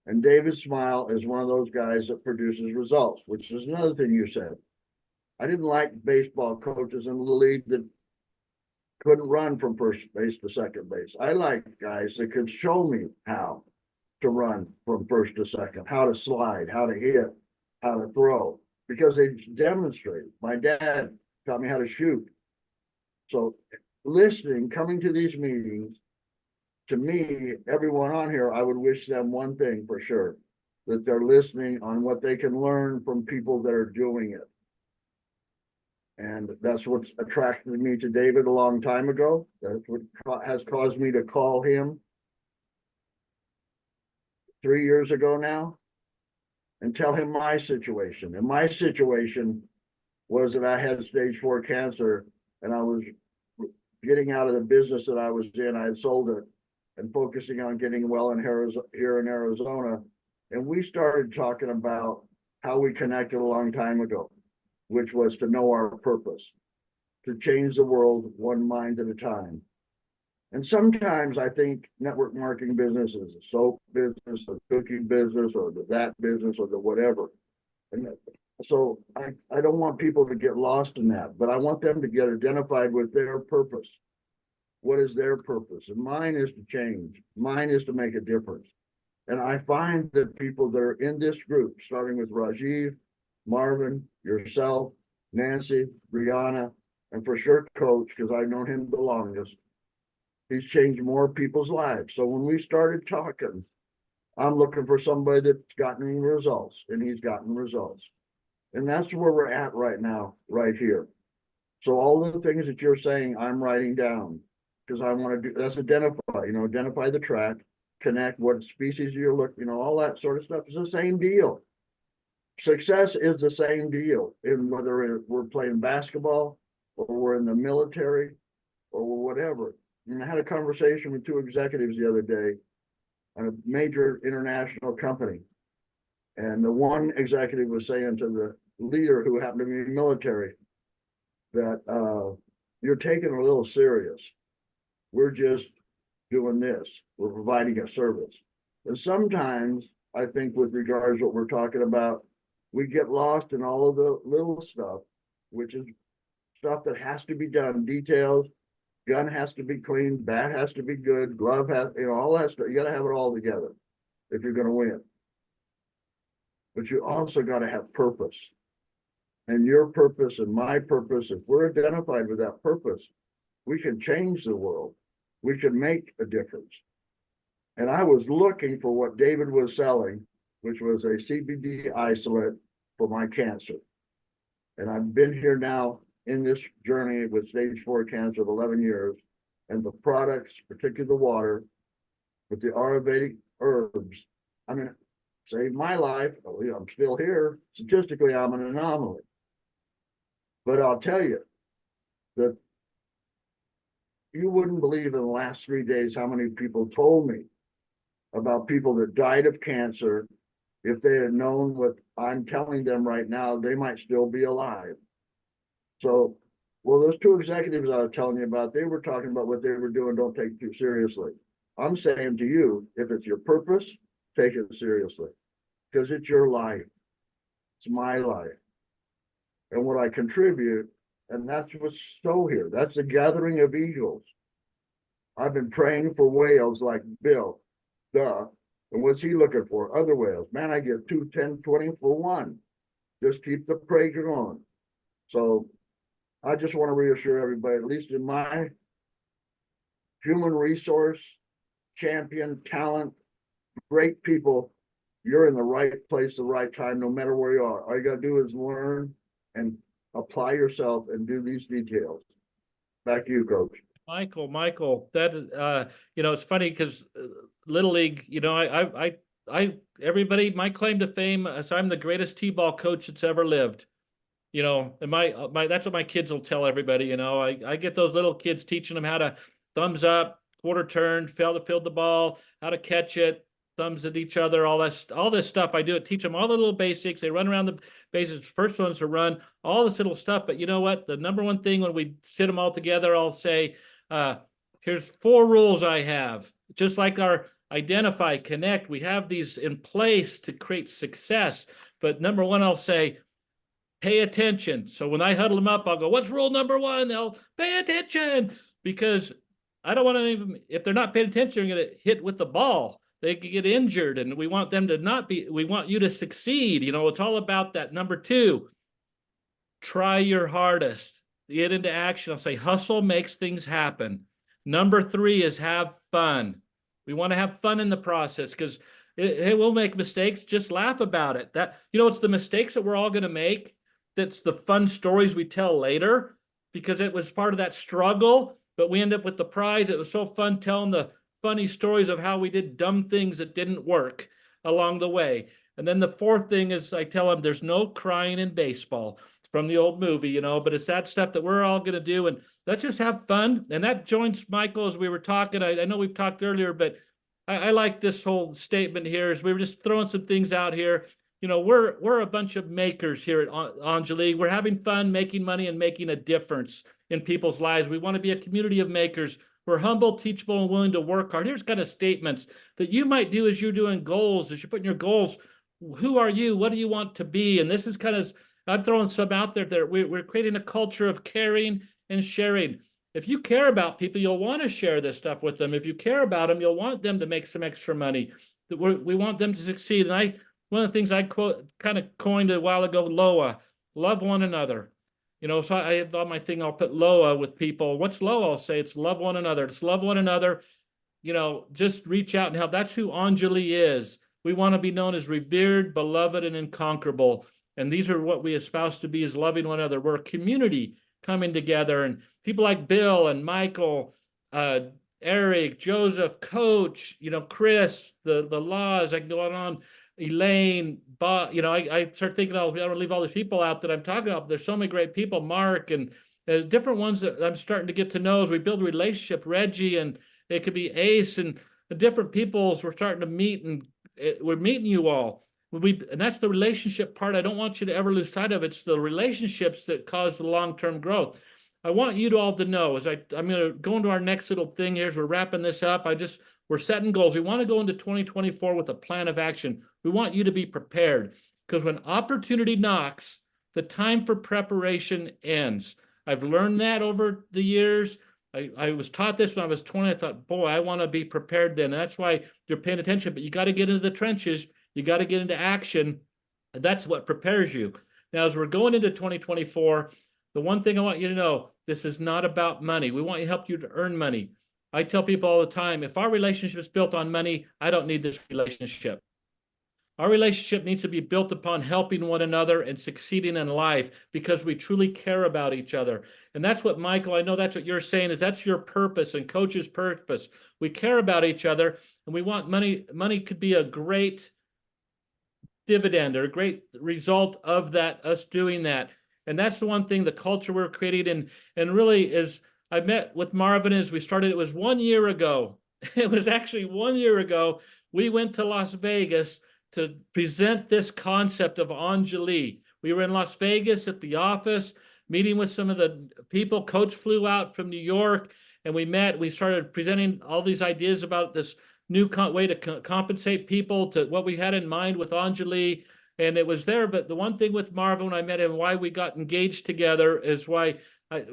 S3: And David Smile is one of those guys that produces results, which is another thing you said. I didn't like baseball coaches in the league that couldn't run from first base to second base. I liked guys that could show me how to run from first to second, how to slide, how to hit, how to throw, because they demonstrated. My dad taught me how to shoot. So listening, coming to these meetings, to me, everyone on here, I would wish them one thing for sure, that they're listening on what they can learn from people that are doing it. And that's what's attracted me to David a long time ago. That's what has caused me to call him 3 years ago now and tell him my situation. And my situation was that I had stage 4 cancer, and I was getting out of the business that I was in. I had sold it and focusing on getting well here in Arizona. And we started talking about how we connected a long time ago, which was to know our purpose, to change the world one mind at a time. And sometimes I think network marketing business is a soap business, a cookie business, or that business, or the whatever. And so I don't want people to get lost in that, but I want them to get identified with their purpose. What is their purpose? And mine is to change. Mine is to make a difference. And I find that people that are in this group, starting with Rajiv, Marvin, yourself, Nancy, Brianna, and for sure Coach, because I've known him the longest, he's changed more people's lives. So when we started talking, I'm looking for somebody that's gotten results, and he's gotten results. And that's where we're at right now, right here. So all the things that you're saying, I'm writing down, because I want to do, that's identify the track, connect what species you're looking, all that sort of stuff is the same deal. Success is the same deal, in whether we're playing basketball or we're in the military or whatever. And I had a conversation with 2 executives the other day on a major international company. And the one executive was saying to the leader, who happened to be military, that you're taking a little serious. We're just doing this. We're providing a service. And sometimes I think with regards to what we're talking about, we get lost in all of the little stuff, which is stuff that has to be done, details. Gun has to be clean, bat has to be good, glove has, all that stuff. You got to have it all together if you're going to win. But you also got to have purpose. And your purpose and my purpose, if we're identified with that purpose, we can change the world. We can make a difference. And I was looking for what David was selling, which was a CBD isolate for my cancer. And I've been here now in this journey with stage 4 cancer of 11 years. and the products, particularly the water, with the Ayurvedic herbs, I mean, saved my life. I'm still here. Statistically, I'm an anomaly. But I'll tell you that you wouldn't believe in the last 3 days how many people told me about people that died of cancer. If they had known what I'm telling them right now, they might still be alive. So, well, those two executives I was telling you about, they were talking about what they were doing. Don't take it too seriously. I'm saying to you, if it's your purpose, take it seriously, because it's your life. It's my life. And what I contribute, and that's what's so here. That's the gathering of eagles. I've been praying for whales like Bill. Duh. And what's he looking for? Other whales. Man, I get 2, 10, 20 for one. Just keep the praise going. So I just want to reassure everybody, at least in my human resource, champion, talent, great people, you're in the right place, the right time, no matter where you are. All you got to do is learn and apply yourself and do these details. Back to you, Coach.
S1: Michael, that, it's funny because Little League, everybody, my claim to fame is I'm the greatest T-ball coach that's ever lived. And that's what my kids will tell everybody. I get those little kids teaching them how to thumbs up, quarter turn, field the ball, how to catch it, thumbs at each other, all this stuff. I do it, teach them all the little basics. They run around the bases, first ones to run, all this little stuff. But you know what? The number one thing when we sit them all together, I'll say, here's 4 rules I have. Just like our identify, connect, we have these in place to create success. But number 1, I'll say, pay attention. So when I huddle them up, I'll go, what's rule number 1? They'll pay attention, because I don't want to even, if they're not paying attention, they're going to hit with the ball. They could get injured, and we want them to not be, we want you to succeed. It's all about that. Number 2, try your hardest, get into action. I'll say hustle makes things happen. Number 3 is have fun. We want to have fun in the process, because it will make mistakes. Just laugh about it. It's the mistakes that we're all going to make. That's the fun stories we tell later, because it was part of that struggle, but we end up with the prize. It was so fun telling the funny stories of how we did dumb things that didn't work along the way. And then the 4th thing is I tell them there's no crying in baseball. It's from the old movie, but it's that stuff that we're all going to do. And let's just have fun. And that joins Michael as we were talking. I know we've talked earlier, but I like this whole statement here as we were just throwing some things out here. We're a bunch of makers here at Anjali. We're having fun, making money, and making a difference in people's lives. We want to be a community of makers. We're humble, teachable, and willing to work hard. Here's kind of statements that you might do as you're doing goals, as you're putting your goals. Who are you? What do you want to be? And this is kind of, I'm throwing some out there that we're creating a culture of caring and sharing. If you care about people, you'll want to share this stuff with them. If you care about them, you'll want them to make some extra money. We want them to succeed. And one of the things I kind of coined a while ago, LOA, love one another. So I have on my thing, I'll put LOA with people. What's LOA? I'll say it's love one another. It's love one another. Just reach out and help. That's who Anjali is. We want to be known as revered, beloved, and inconquerable. And these are what we espouse to be, is loving one another. We're a community coming together, and people like Bill and Michael, Eric, Joseph, Coach, Chris, the laws, I can go on, Elaine, Bob, I start thinking, I don't want to leave all these people out that I'm talking about. There's so many great people, Mark, and different ones that I'm starting to get to know as we build a relationship, Reggie, and it could be Ace, and the different peoples we're starting to meet, and we're meeting you all. And that's the relationship part. I don't want you to ever lose sight of. It's the relationships that cause the long-term growth. I want you to all to know, as I'm going to go into our next little thing here as we're wrapping this up. We're setting goals. We want to go into 2024 with a plan of action. We want you to be prepared, because when opportunity knocks, the time for preparation ends. I've learned that over the years. I was taught this when I was 20. I thought, boy, I want to be prepared then. And that's why you're paying attention, but you got to get into the trenches. You got to get into action. And that's what prepares you. Now, as we're going into 2024, the one thing I want you to know, this is not about money. We want to help you to earn money. I tell people all the time, if our relationship is built on money, I don't need this relationship. Our relationship needs to be built upon helping one another and succeeding in life because we truly care about each other. And that's what, Michael, I know that's what you're saying, is that's your purpose and coach's purpose. We care about each other and we want money. Money could be a great dividend or a great result of that, us doing that. And that's the one thing, the culture we're creating. And really is, I met with Marvin as we started, it was 1 year ago. It was actually 1 year ago. We went to Las Vegas to present this concept of Anjali. We were in Las Vegas at the office, meeting with some of the people. Coach flew out from New York and we met. We started presenting all these ideas about this new way to compensate people, to what we had in mind with Anjali. And it was there. But the one thing with Marvin, when I met him, why we got engaged together is why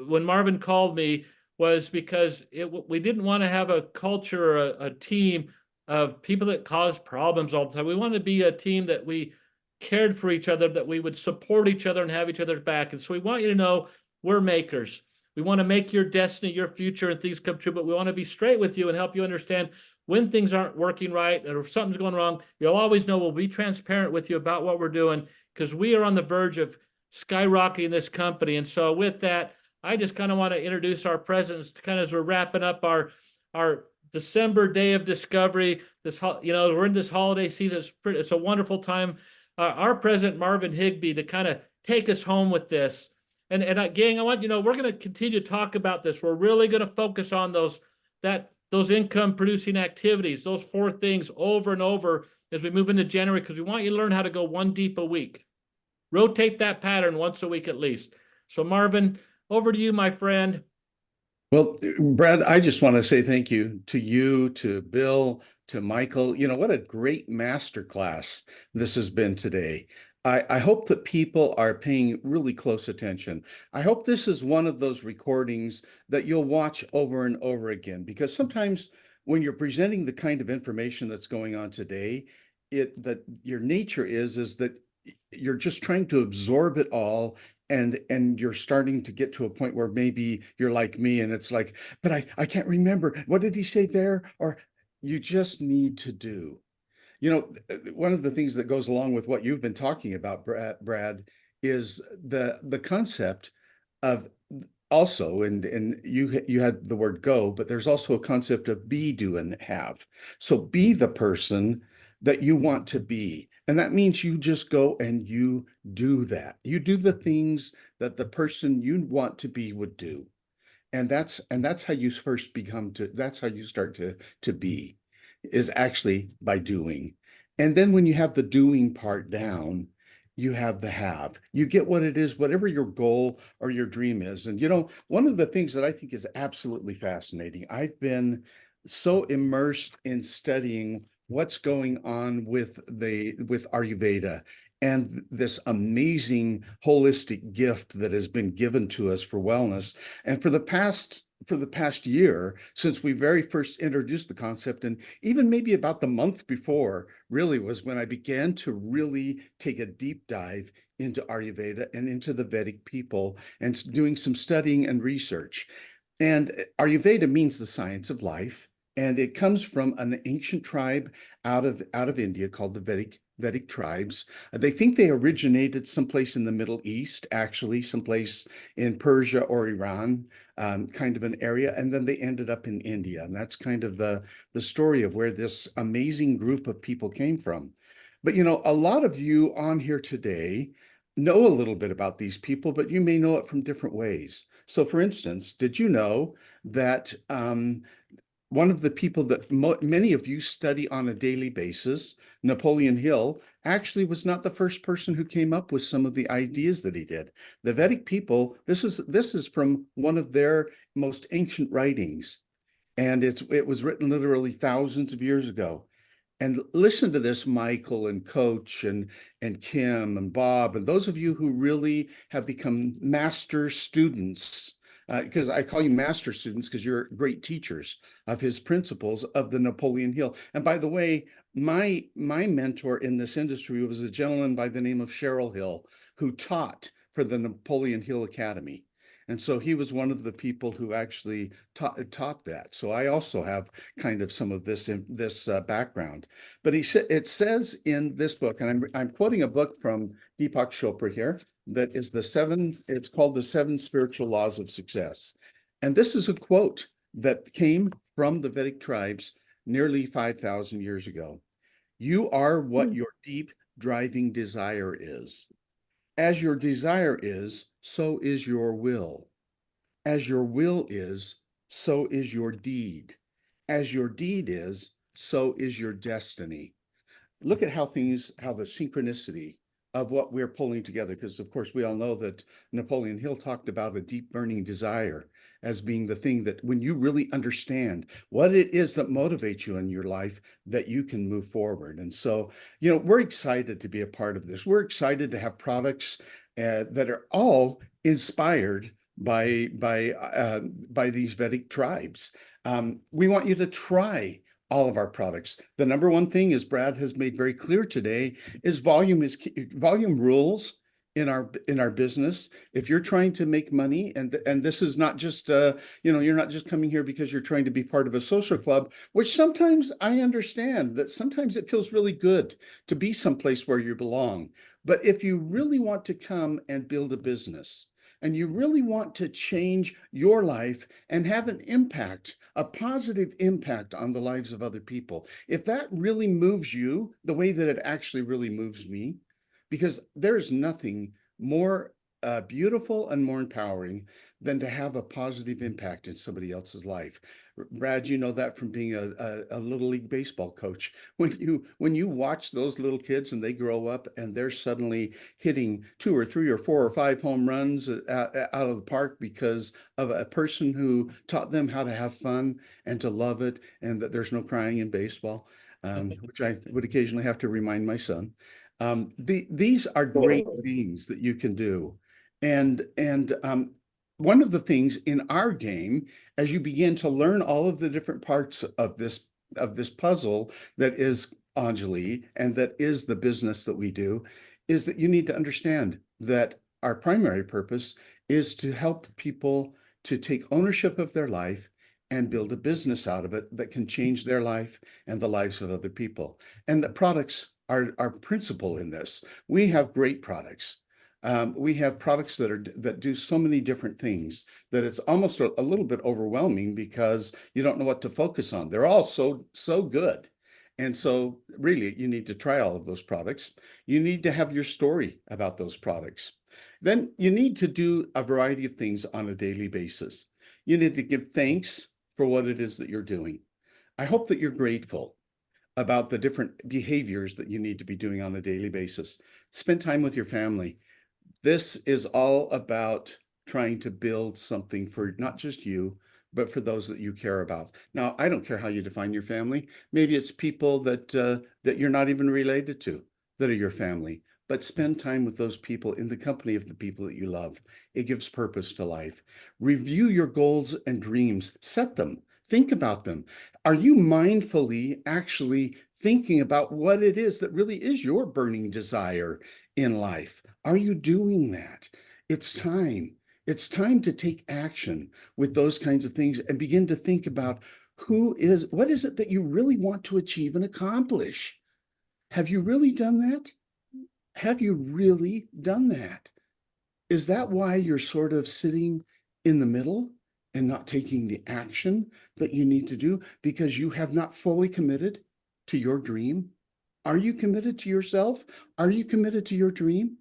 S1: when Marvin called me was because we didn't want to have a culture or a team of people that cause problems all the time. We wanted to be a team that we cared for each other, that we would support each other and have each other's back. And so we want you to know we're makers. We want to make your destiny, your future, and things come true, but we want to be straight with you and help you understand when things aren't working right or if something's going wrong. You'll always know we'll be transparent with you about what we're doing because we are on the verge of skyrocketing this company. And so with that, I just kind of want to introduce our presidents kind of as we're wrapping up our December day of discovery. This, we're in this holiday season. It's a wonderful time. Our president, Marvin Higbee, to kind of take us home with this. And gang, I want, we're going to continue to talk about this. We're really going to focus on those income producing activities, those 4 things over and over as we move into January, because we want you to learn how to go 1 deep a week. Rotate that pattern once a week at least. So Marvin, over to you, my friend.
S4: Well, Brad, I just want to say thank you, to Bill, to Michael. What a great masterclass this has been today. I hope that people are paying really close attention. I hope this is one of those recordings that you'll watch over and over again, because sometimes when you're presenting the kind of information that's going on today, that your nature is that you're just trying to absorb it all. And you're starting to get to a point where maybe you're like me and it's like, but I can't remember. What did he say there? Or you just need to do. One of the things that goes along with what you've been talking about, Brad, is the concept of also, and you had the word go, but there's also a concept of be, do, and have. So be the person that you want to be. And that means you just go and you do that. You do the things that the person you want to be would do. And that's how you first that's how you start to be, is actually by doing. And then when you have the doing part down, you have the have. You get what it is, whatever your goal or your dream is. And one of the things that I think is absolutely fascinating, I've been so immersed in studying what's going on with Ayurveda and this amazing holistic gift that has been given to us for wellness. And for the past year, since we very first introduced the concept, and even maybe about the month before, really was when I began to really take a deep dive into Ayurveda and into the Vedic people and doing some studying and research. And Ayurveda means the science of life. And it comes from an ancient tribe out of India called the Vedic tribes. They think they originated someplace in the Middle East, actually, someplace in Persia or Iran, kind of an area. And then they ended up in India. And that's kind of the story of where this amazing group of people came from. But, a lot of you on here today know a little bit about these people, but you may know it from different ways. So, for instance, did you know that one of the people that many of you study on a daily basis, Napoleon Hill, actually was not the first person who came up with some of the ideas that he did. The Vedic people, this is from one of their most ancient writings, and it was written literally thousands of years ago. And listen to this, Michael and Coach and Kim and Bob, and those of you who really have become master students, because I call you master students because you're great teachers of his principles of the Napoleon Hill. And by the way, my mentor in this industry was a gentleman by the name of Cheryl Hill, who taught for the Napoleon Hill Academy. And so he was one of the people who actually taught that. So I also have kind of some of this in this background. But it says in this book, and I'm quoting a book from Deepak Chopra here, that is it's called The Seven Spiritual Laws of Success. And this is a quote that came from the Vedic tribes nearly 5,000 years ago. You are what your deep driving desire is. As your desire is, so is your will. As your will is, so is your deed. As your deed is, so is your destiny. Look at how the synchronicity of what we're pulling together, because of course we all know that Napoleon Hill talked about a deep burning desire as being the thing that when you really understand what it is that motivates you in your life, that you can move forward. And so, we're excited to be a part of this. We're excited to have products that are all inspired by these Vedic tribes. We want you to try all of our products. The number one thing, as Brad has made very clear today, is volume rules in our business. If you're trying to make money, and this is not just you're not just coming here because you're trying to be part of a social club, which sometimes I understand that sometimes it feels really good to be someplace where you belong. But if you really want to come and build a business, and you really want to change your life and have an impact, a positive impact on the lives of other people, if that really moves you the way that it actually really moves me, because there's nothing more beautiful and more empowering than to have a positive impact in somebody else's life. Brad, you know that from being a little league baseball coach. When you watch those little kids and they grow up and they're suddenly hitting 2 or 3 or 4 or 5 home runs out of the park because of a person who taught them how to have fun and to love it, and that there's no crying in baseball, which I would occasionally have to remind my son. These are great things that you can do. And one of the things in our game, as you begin to learn all of the different parts of this puzzle that is Anjali and that is the business that we do, is that you need to understand that our primary purpose is to help people to take ownership of their life and build a business out of it that can change their life and the lives of other people. And the products are our principle in this. We have great products. We have products that do so many different things that it's almost a little bit overwhelming because you don't know what to focus on. They're all so good. And so really, you need to try all of those products. You need to have your story about those products. Then you need to do a variety of things on a daily basis. You need to give thanks for what it is that you're doing. I hope that you're grateful about the different behaviors that you need to be doing on a daily basis. Spend time with your family. This is all about trying to build something for not just you, but for those that you care about. Now, I don't care how you define your family. Maybe it's people that you're not even related to that are your family, but spend time with those people in the company of the people that you love. It gives purpose to life. Review your goals and dreams. Set them. Think about them. Are you mindfully actually thinking about what it is that really is your burning desire in life? Are you doing that? It's time. It's time to take action with those kinds of things and begin to think about what is it that you really want to achieve and accomplish? Have you really done that? Have you really done that? Is that why you're sort of sitting in the middle and not taking the action that you need to do because you have not fully committed to your dream? Are you committed to yourself? Are you committed to your dream?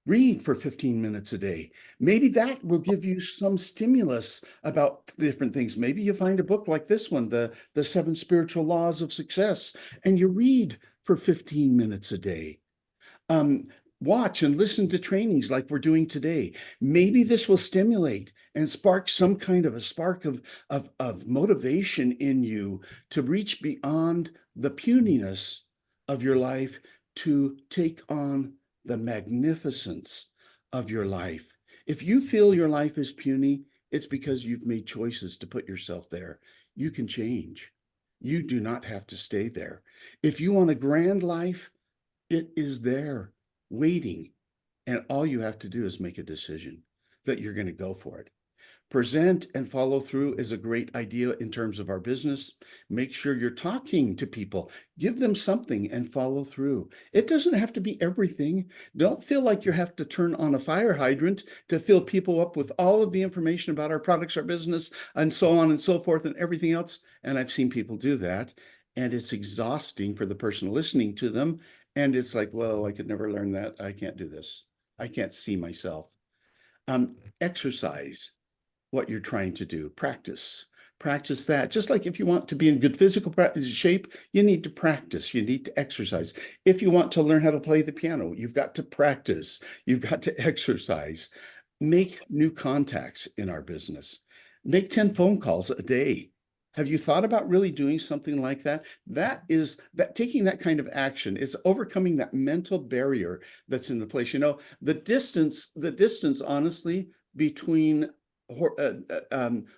S4: Read for 15 minutes a day. Maybe that will give you some stimulus about different things. Maybe you find a book like this one, The 7 Spiritual Laws of Success, and you read for 15 minutes a day. Watch and listen to trainings like we're doing today. Maybe this will stimulate and spark some kind of a spark of motivation in you to reach beyond the puniness of your life to take on the magnificence of your life. If you feel your life is puny, it's because you've made choices to put yourself there. You can change. You do not have to stay there. If you want a grand life, it is there waiting. And all you have to do is make a decision. that you're going to go for it. Present and follow through is a great idea in terms of our business. Make sure you're talking to people. Give them something and follow through. It doesn't have to be everything. Don't feel like you have to turn on a fire hydrant to fill people up with all of the information about our products, our business, and so on and so forth and everything else. And I've seen people do that. And it's exhausting for the person listening to them. And it's like, well, I could never learn that. I can't do this. I can't see myself. Exercise what you're trying to do. Practice that. Just like if you want to be in good physical shape, you need to practice. You need to exercise. If you want to learn how to play the piano, you've got to practice. You've got to exercise. Make new contacts in our business. Make 10 phone calls a day. Have you thought about really doing something like that? Taking that kind of action is overcoming that mental barrier that's in the place. You know, the distance, honestly, between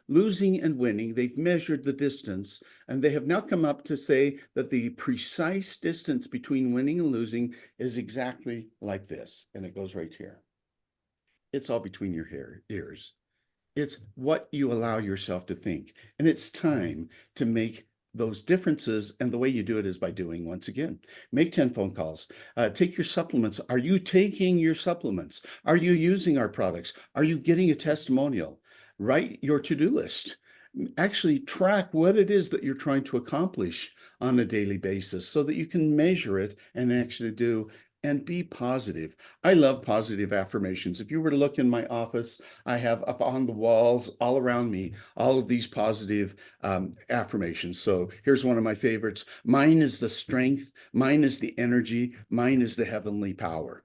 S4: losing and winning, they've measured the distance, and they have now come up to say that the precise distance between winning and losing is exactly like this. And it goes right here. It's all between your ears. It's what you allow yourself to think. And it's time to make those differences. And the way you do it is by doing, once again, make 10 phone calls, take your supplements. Are you taking your supplements? Are you using our products? Are you getting a testimonial? Write your to-do list. Actually track what it is that you're trying to accomplish on a daily basis so that you can measure it and actually do. And be positive. I love positive affirmations. If you were to look in my office, I have up on the walls all around me all of these positive affirmations. So here's one of my favorites. Mine is the strength. Mine is the energy. Mine is the heavenly power.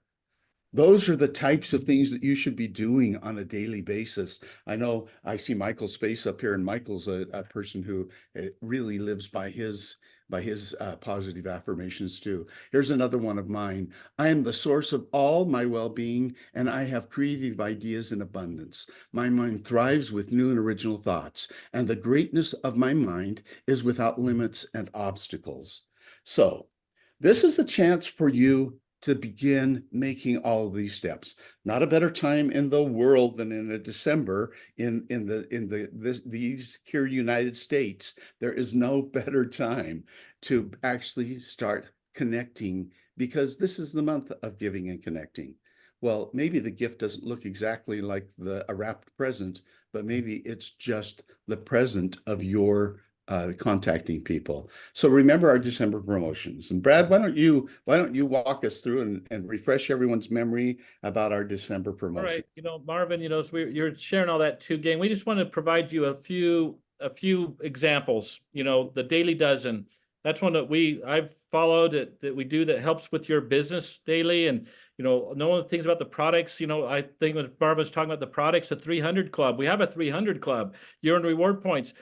S4: Those are the types of things that you should be doing on a daily basis. I know I see Michael's face up here, and Michael's a person who really lives by his positive affirmations too. Here's another one of mine. I am the source of all my well-being, and I have creative ideas in abundance. My mind thrives with new and original thoughts, and the greatness of my mind is without limits and obstacles. So this is a chance for you to begin making all of these steps. Not a better time in the world than in a December in these here United States. There is no better time to actually start connecting, because this is the month of giving and connecting. Well, maybe the gift doesn't look exactly like a wrapped present, but maybe it's just the present of your contacting people. So remember our December promotions. And Brad, why don't you walk us through and refresh everyone's memory about our December promotion?
S1: All right, you know, Marvin, you know, so you're sharing all that too, gang. We just want to provide you a few examples. You know, the Daily Dozen. That's one that I've followed that we do that helps with your business daily. And you know, knowing things about the products. You know, I think when Marvin's talking about the products, the 300 Club. We have a 300 Club. You earn reward points.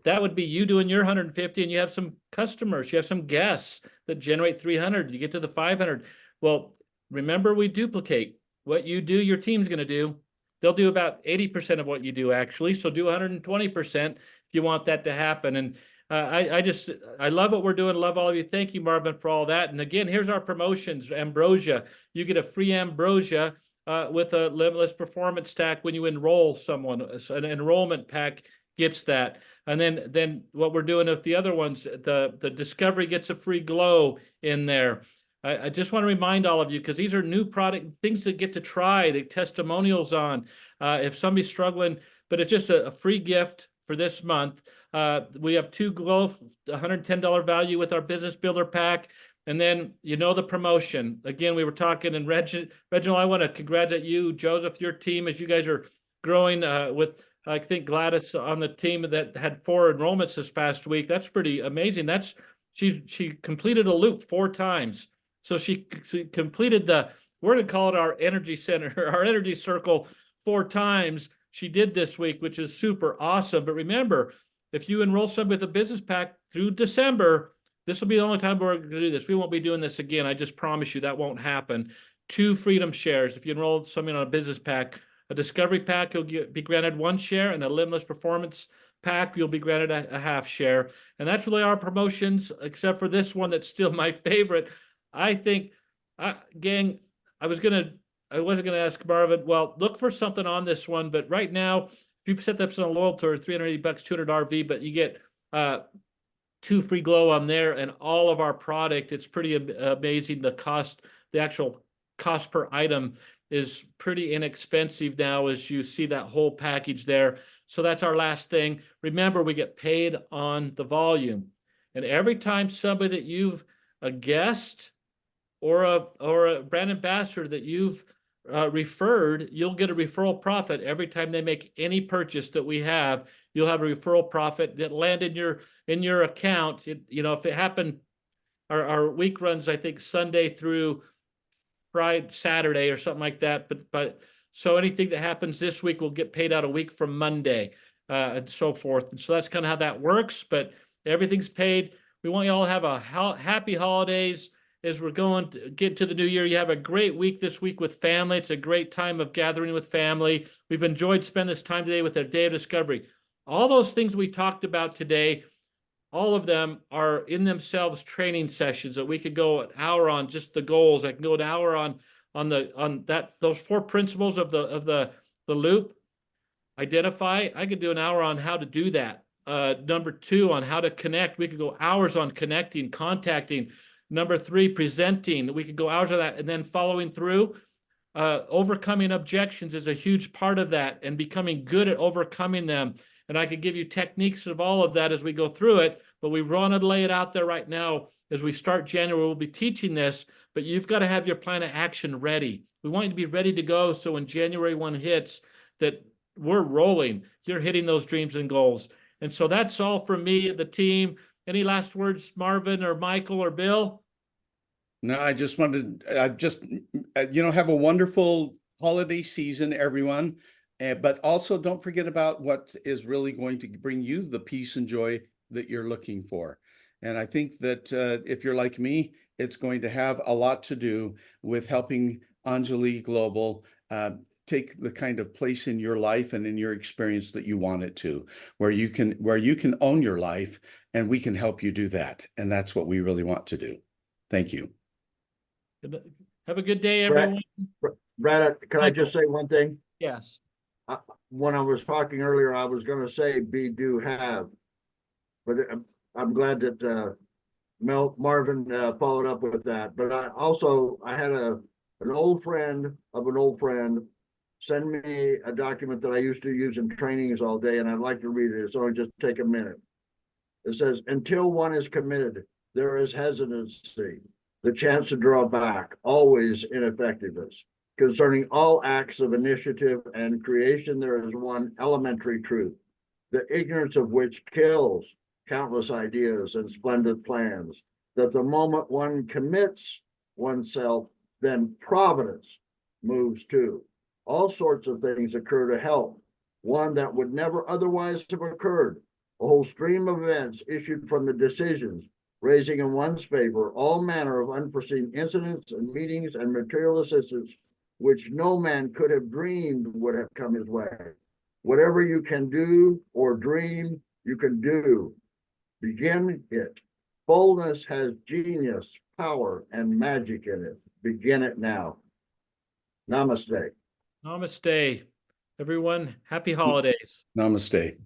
S1: That would be you doing your 150, and you have some customers, you have some guests that generate 300. You get to the 500. Well, remember, we duplicate what you do. Your team's going to do. They'll do about 80% of what you do, actually. So do 120% if you want that to happen. And I love what we're doing. Love all of you. Thank you, Marvin, for all that. And again, here's our promotions. Ambrosia, you get a free Ambrosia with a Limitless Performance Stack when you enroll someone. An enrollment pack gets that. And then what we're doing with the other ones, the Discovery gets a free glow in there. I just want to remind all of you, because these are new product things that get to try, the testimonials on. If somebody's struggling, but it's just a free gift for this month. We have 2 glow, $110 value with our Business Builder pack. And then, you know, the promotion. Again, we were talking, and Reginald, I want to congratulate you, Joseph, your team, as you guys are growing with, I think, Gladys on the team that had 4 enrollments this past week. That's pretty amazing. She completed a loop 4 times. So she completed we're going to call it our energy center, our energy circle 4 times. She did this week, which is super awesome. But remember, if you enroll somebody with a business pack through December, this will be the only time we're going to do this. We won't be doing this again. I just promise you that won't happen. 2 Freedom Shares. If you enroll somebody on a business pack, a Discovery pack, you'll be granted 1 share, and a Limitless Performance pack, you'll be granted a half share. And that's really our promotions, except for this one that's still my favorite. I think, gang, I I wasn't going to ask Marvin. Well, look for something on this one, but right now, if you set up some loyalty or $380, $200 RV, but you get 2 free glow on there and all of our product, it's pretty amazing. The actual cost per item is pretty inexpensive now as you see that whole package there. So that's our last thing. Remember, we get paid on the volume. And every time somebody that you've a guest or a brand ambassador that you've referred, you'll get a referral profit every time they make any purchase that we have. You'll have a referral profit that land in your account. If it happened, our week runs, I think, Sunday through Friday, Saturday, or something like that. But so anything that happens this week will get paid out a week from Monday, and so forth. And so that's kind of how that works. But everything's paid. We want you all to have a happy holidays as we're going to get to the new year. You have a great week this week with family. It's a great time of gathering with family. We've enjoyed spending this time today with our Day of Discovery. All those things we talked about today, all of them are in themselves training sessions that we could go an hour on just the goals. I can go an hour on those 4 principles of the loop. Identify. I could do an hour on how to do that. Number 2, on how to connect. We could go hours on connecting, contacting. Number 3, presenting. We could go hours on that. And then following through, overcoming objections is a huge part of that, and becoming good at overcoming them. And I could give you techniques of all of that as we go through it, but we want to lay it out there right now. As we start January, we'll be teaching this, but you've got to have your plan of action ready. We want you to be ready to go, so when January 1 hits, that we're rolling. You're hitting those dreams and goals. And so that's all from me and the team. Any last words, Marvin or Michael or Bill?
S4: No, I just wanted, have a wonderful holiday season, everyone. But also don't forget about what is really going to bring you the peace and joy that you're looking for. And I think that if you're like me, it's going to have a lot to do with helping Anjali Global take the kind of place in your life and in your experience that you want it to, where you can own your life, and we can help you do that. And that's what we really want to do. Thank you.
S1: Have a good day, everyone.
S3: Brad, can I just say one thing?
S1: Yes.
S3: When I was talking earlier, I was going to say be, do, have, but I'm glad that Marvin followed up with that. But I had an old friend of an old friend send me a document that I used to use in trainings all day, and I'd like to read it. So I'll just take a minute. It says, until one is committed, there is hesitancy, the chance to draw back, always ineffectiveness. Concerning all acts of initiative and creation, there is one elementary truth, the ignorance of which kills countless ideas and splendid plans, that the moment one commits oneself, then providence moves too. All sorts of things occur to help, one that would never otherwise have occurred. A whole stream of events issued from the decisions, raising in one's favor all manner of unforeseen incidents and meetings and material assistance, which no man could have dreamed would have come his way. Whatever you can do or dream, you can do. Begin it. Boldness has genius, power, and magic in it. Begin it now. Namaste.
S1: Namaste. Everyone, happy holidays.
S4: Namaste.